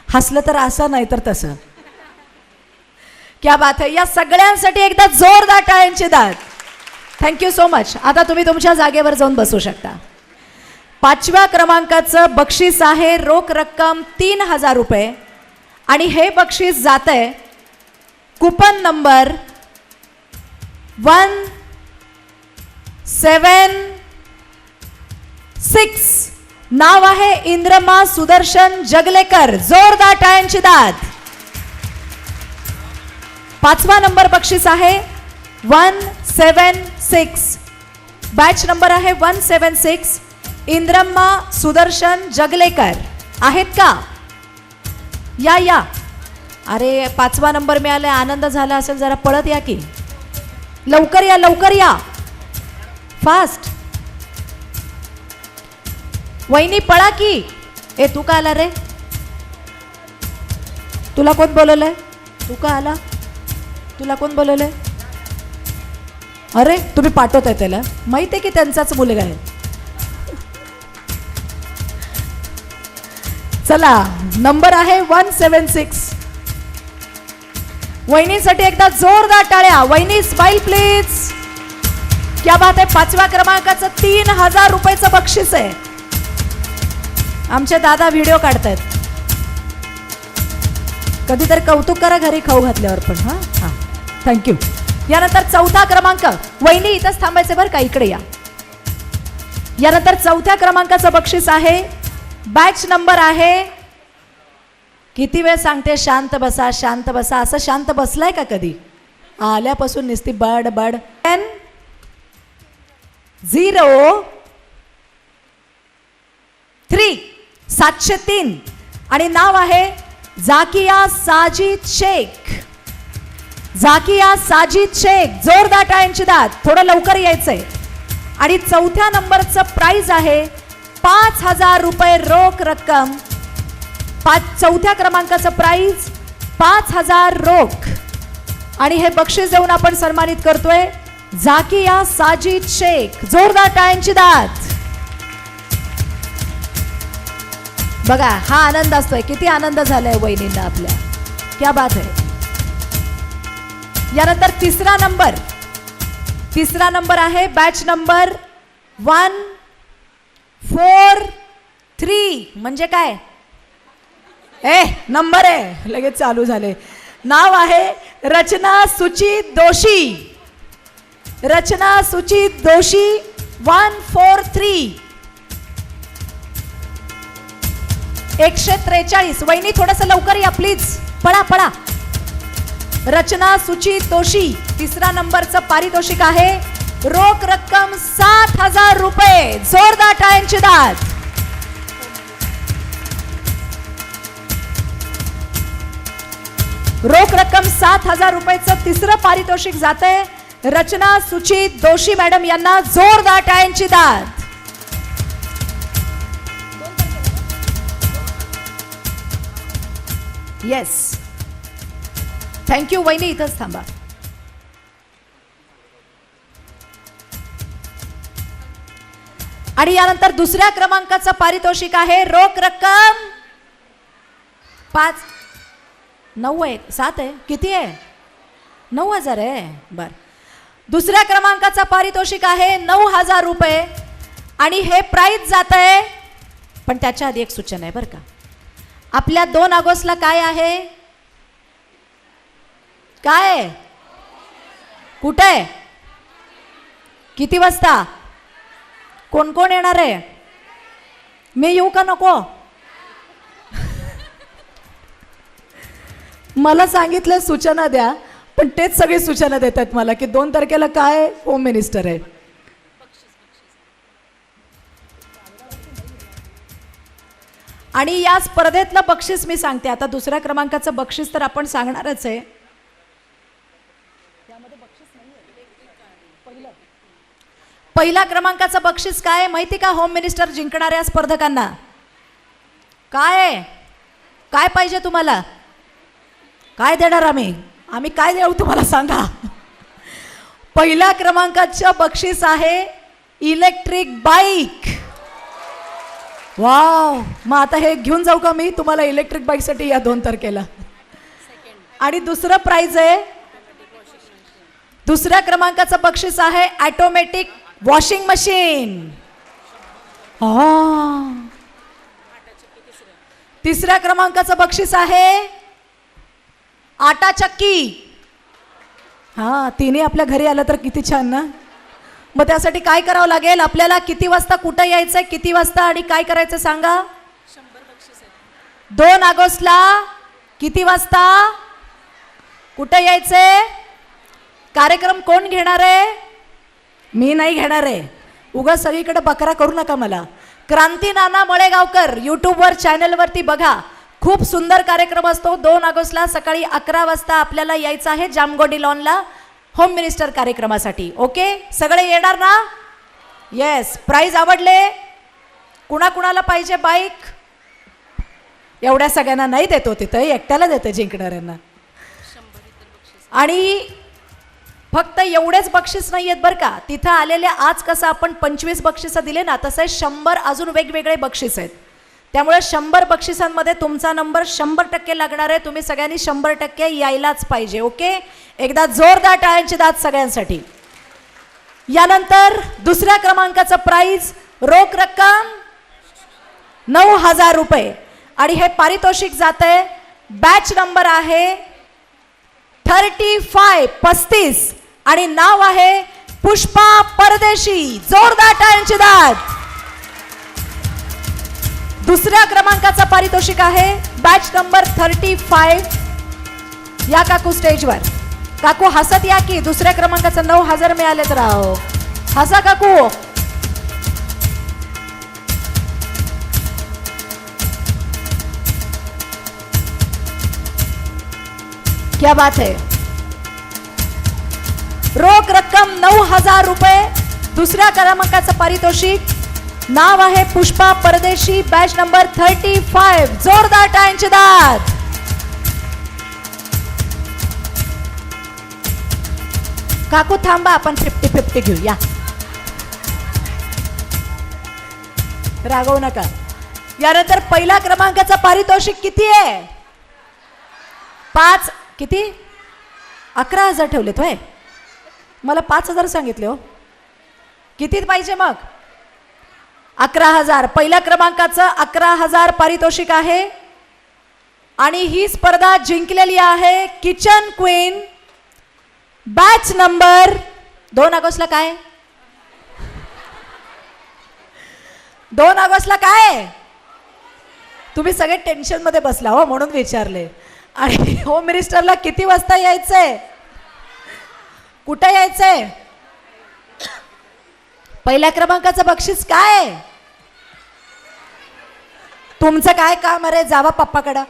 Speaker 1: हसलं तर असं, नाही तर तसं. क्या बात है. या सगळ्यांसाठी एकदा जोरदार टाळ्यांची दाद. Thank you so much. आता तुम्ही तुमच्या जागेवर जाऊन बसू शकता. 5व्या क्रमांकाचं बक्षीस आहे रोख रक्कम 3000 रुपये आणि हे बक्षीस जात आहे कुपन नंबर 176. नाव आहे इंद्रमा सुदर्शन जगलेकर. जोरदार टाळ्यांची दाद. 5वा नंबर बक्षीस आहे 176. बॅच नंबर आहे 176. इंद्रमा सुदर्शन जगलेकर आहेत का? या या. अरे 5वा नंबर मिळाला, आनंद झाला असेल, जरा पळत या की. लवकर या, लवकर या, फास्ट. वहिनी पळा की. ए तू का आला रे? तुला कोण बोलवलंय? तू का आला? तुला कोण बोलवलंय? अरे तुम्ही पाठवताय त्याला, माहिती आहे की त्यांचाच मुलगा आहे. चला, नंबर आहे 176. वहिनीसाठी एकदा जोरदार टाळ्या. वहिनी स्माइल प्लीज. क्या बात आहे. 5व्या क्रमांकाचं 3000 रुपयाचं बक्षीस आहे. आमचे दादा व्हिडिओ काढतायत. कधीतरी कौतुक करा घरी खाऊ घातल्यावर पण. हां हां, थँक्यू. यानंतर 4था क्रमांक. वहिनी इथंच थांबायचे बरं का, इकडे या. यानंतर 4थ्या क्रमांकाचं बक्षीस आहे. बॅच नंबर आहे, किती वेळ सांगते शांत बसा, शांत बसा. असं शांत बसलाय का कधी? आल्यापासून नुसती बड बड. 1003 703 आणि नाव आहे जाकिया साजिद शेख. जाकिया साजिद शेख. जोरदार टाळ्यांची दाद. थोडं लवकर यायचंय. आणि 4थ्या नंबरचं प्राइज आहे 5000 रुपये रोख रक्कम. 4थ्या क्रमांकाचं प्राइज 5000 रोख आणि हे बक्षीस देऊन आपण सन्मानित करतोय जाकिया साजिद शेख. जोरदार टाळ्यांची दाद. बघा हा आनंद असतोय. किती आनंद झालाय वहिनींना आपल्या. क्या बात है. यानंतर 3रा नंबर. 3रा नंबर आहे बॅच नंबर 143. म्हणजे काय? नंबर आहे, लगेच चालू झाले. नाव आहे रचना सुचित दोशी. रचना सुचित दोशी 143. 143. वहिनी थोडंसं लवकर या प्लीज. पळा पळा. रचना सुचित दोशी. 3रा नंबरचं पारितोषिक आहे रोख रक्कम 7000 रुपये. जोरदार टाळ्यांची दाद. रोख रक्कम 7000 रुपयाचं 3रं पारितोषिक जाते रचना सुचित दोशी मॅडम यांना. जोरदार टाळ्यांची दाद. Yes, thank you. वहिनी इथंच थांबा. आणि यानंतर 2ऱ्या क्रमांकाचं पारितोषिक आहे रोख रक्कम 9 आहे 7 आहे किती आहे 9000 आहे. बर, 2ऱ्या क्रमांकाचं पारितोषिक आहे 9000 रुपये आणि हे प्राइज जात आहे. पण त्याच्या आधी एक सूचना आहे बरं का. आपल्या 2 ऑगस्टला काय आहे? काय? कुठे? किती वाजता? कोण कोण येणार आहे? मी येऊ का नको? मला सांगितलं सूचना द्या, पण तेच सगळी सूचना देतात मला की 2 तारखेला काय होम मिनिस्टर आहे. आणि या स्पर्धेतलं बक्षीस मी सांगते. आता दुसऱ्या क्रमांकाचं बक्षीस तर आपण सांगणारच आहे. पहिल्या क्रमांकाचं बक्षीस काय माहिती का होम मिनिस्टर जिंकणाऱ्या स्पर्धकांना? काय काय पाहिजे तुम्हाला? काय देणार आम्ही काय देऊ तुम्हाला सांगा. पहिल्या क्रमांकाचं बक्षीस आहे इलेक्ट्रिक बाईक. वाव, मग आता हे घेऊन जाऊ का मी तुम्हाला इलेक्ट्रिक बाईकसाठी या 2 तारखेला? आणि दुसरं प्राइज आहे, दुसऱ्या क्रमांकाचं बक्षीस आहे ऑटोमॅटिक वॉशिंग मशीन. तिसऱ्या क्रमांकाचं बक्षीस आहे आटा चक्की. तिने आपल्या घरी आलं तर किती छान ना. मग त्यासाठी काय करावं लागेल आपल्याला? किती वाजता कुठं यायचंय, किती वाजता आणि काय करायचं सांगा? 2 ऑगस्टला किती वाजता कुठं यायचंय? कार्यक्रम कोण घेणार आहे? मी नाही घेणार आहे. उगाच सगळीकडे बकरा करू नका मला. क्रांती नाना मळेगावकर यूट्यूबवर चॅनलवरती बघा, खूप सुंदर कार्यक्रम असतो. 2 ऑगस्टला सकाळी 11 वाजता आपल्याला यायचं आहे जामगोंडी लॉनला होम मिनिस्टर कार्यक्रमासाठी. ओके, सगळे येणार ना? येस. प्राइज आवडले? कुणाकुणाला पाहिजे बाईक? एवढ्या सगळ्यांना नाही देतो, तिथं एकट्याला देते जिंकणाऱ्यांना. आणि फक्त एवढेच बक्षीस नाही आहेत बरं का, तिथं आलेले आज कसं आपण 25 बक्षिसं दिले ना, तसं 100 अजून वेगवेगळे बक्षीस आहेत. त्यामुळे 100 बक्षिसांमध्ये तुमचा नंबर 100% लागणार आहे. तुम्ही सगळ्यांनी 100% यायलाच पाहिजे. ओके, एकदा जोरदार टाळ्यांची दाद सगळ्यांसाठी. यानंतर दुसऱ्या क्रमांकाचं प्राइज रोख रक्कम 9,000 रुपये आणि हे पारितोषिक जात आहे. बॅच नंबर आहे 35 आणि नाव आहे पुष्पा परदेशी. जोरदार टाळ्यांची दाद. दुसऱ्या क्रमांकाचा पारितोषिक आहे बॅच नंबर 35. या काकू स्टेजवर. काकू हसत या की दुसऱ्या क्रमांकाचं 9,000 मिळाले तर राहो. हसा काकू. क्या बात है. रोख रक्कम 9,000 रुपये. दुसऱ्या क्रमांकाचं पारितोषिक. नाव आहे पुष्पा परदेशी. Batch number 35. जोरदार टाळ्यांची दाद. काकू थांबा, आपण 50-50 घेऊया. रागवू नका. यानंतर पहिल्या क्रमांकाचं पारितोषिक किती आहे? 5 किती? 11,000 ठेवलेत होय. मला 5,000 सांगितले हो. किती पाहिजे मग? 11,000. पहिल्या क्रमांकाचं 11,000 पारितोषिक आहे. आणि ही स्पर्धा जिंकलेली आहे किचन क्वीन बॅच नंबर 2 ऑगस्टला. काय 2 ऑगस्टला काय? तुम्ही सगळे टेन्शन मध्ये बसला हो म्हणून विचारले. आणि होम मिनिस्टरला किती वाजता यायचंय? कुठे यायचंय? पहिल्या क्रमांकाचं बक्षीस काय? तुमचं काय काम आहे? जावा पप्पाकडं.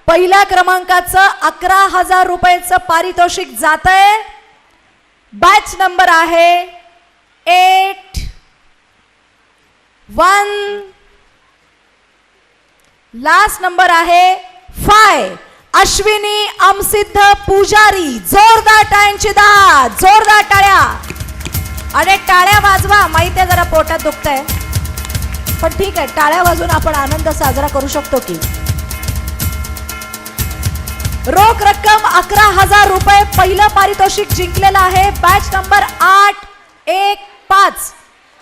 Speaker 1: पहिल्या क्रमांकाचं 11,000 रुपयाचं पारितोषिक जातंय. बॅच नंबर आहे 8-1. लास्ट नंबर आहे 5. अश्विनी अमसिद्ध पुजारी. जोरदार टाळ्यांची दाद. जोरदार टाळ्या. अरे टाळ्या वाजवा. माहिती आहे जरा पोटात दुखतंय, पण ठीक आहे, टाळ्या वाजवून आपण आनंद साजरा करू शकतो की. रोख रक्कम 11,000 रुपये. पहिलं पारितोषिक जिंकलेलं आहे बॅच नंबर 8-1-5.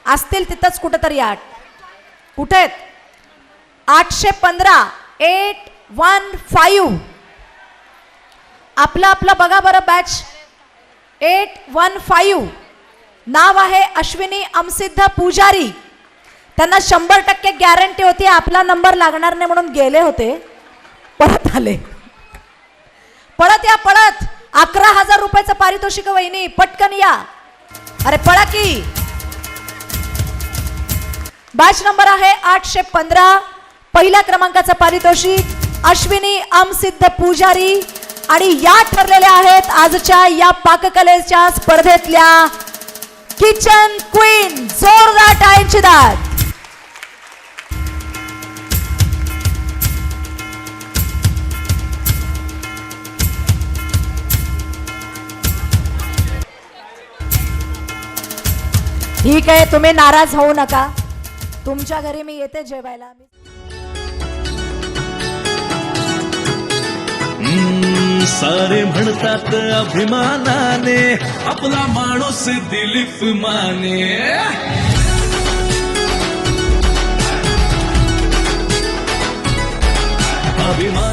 Speaker 1: असतील तिथंच कुठेतरी 8. कुठे आहेत? 815. 815. आपलं बघा बरं. बॅच 815. नाव आहे अश्विनी अमसिद्ध पुजारी. त्यांना 100% गॅरंटी होती आपला नंबर लागणार नाही म्हणून गेले होते, परत आले. पळत या, पळत. 11,000 रुपयाचं पारितोषिक. वहिनी पटकन या. अरे पळा की. बॅच नंबर आहे 815. पहिल्या क्रमांकाचं पारितोषिक अश्विनी अमसिद्ध पुजारी आणि या ठरलेल्या आहेत आजच्या या पाककलेच्या स्पर्धेतल्या किचन क्वीन. जोरदार टाळ्यांची दाद. ठीक आहे, तुम्ही नाराज होऊ नका. तुमच्या घरी मी येते जेवायला.
Speaker 9: सारे म्हणतात अभिमानाने आपला माणूस दिलीप माने. अभिमान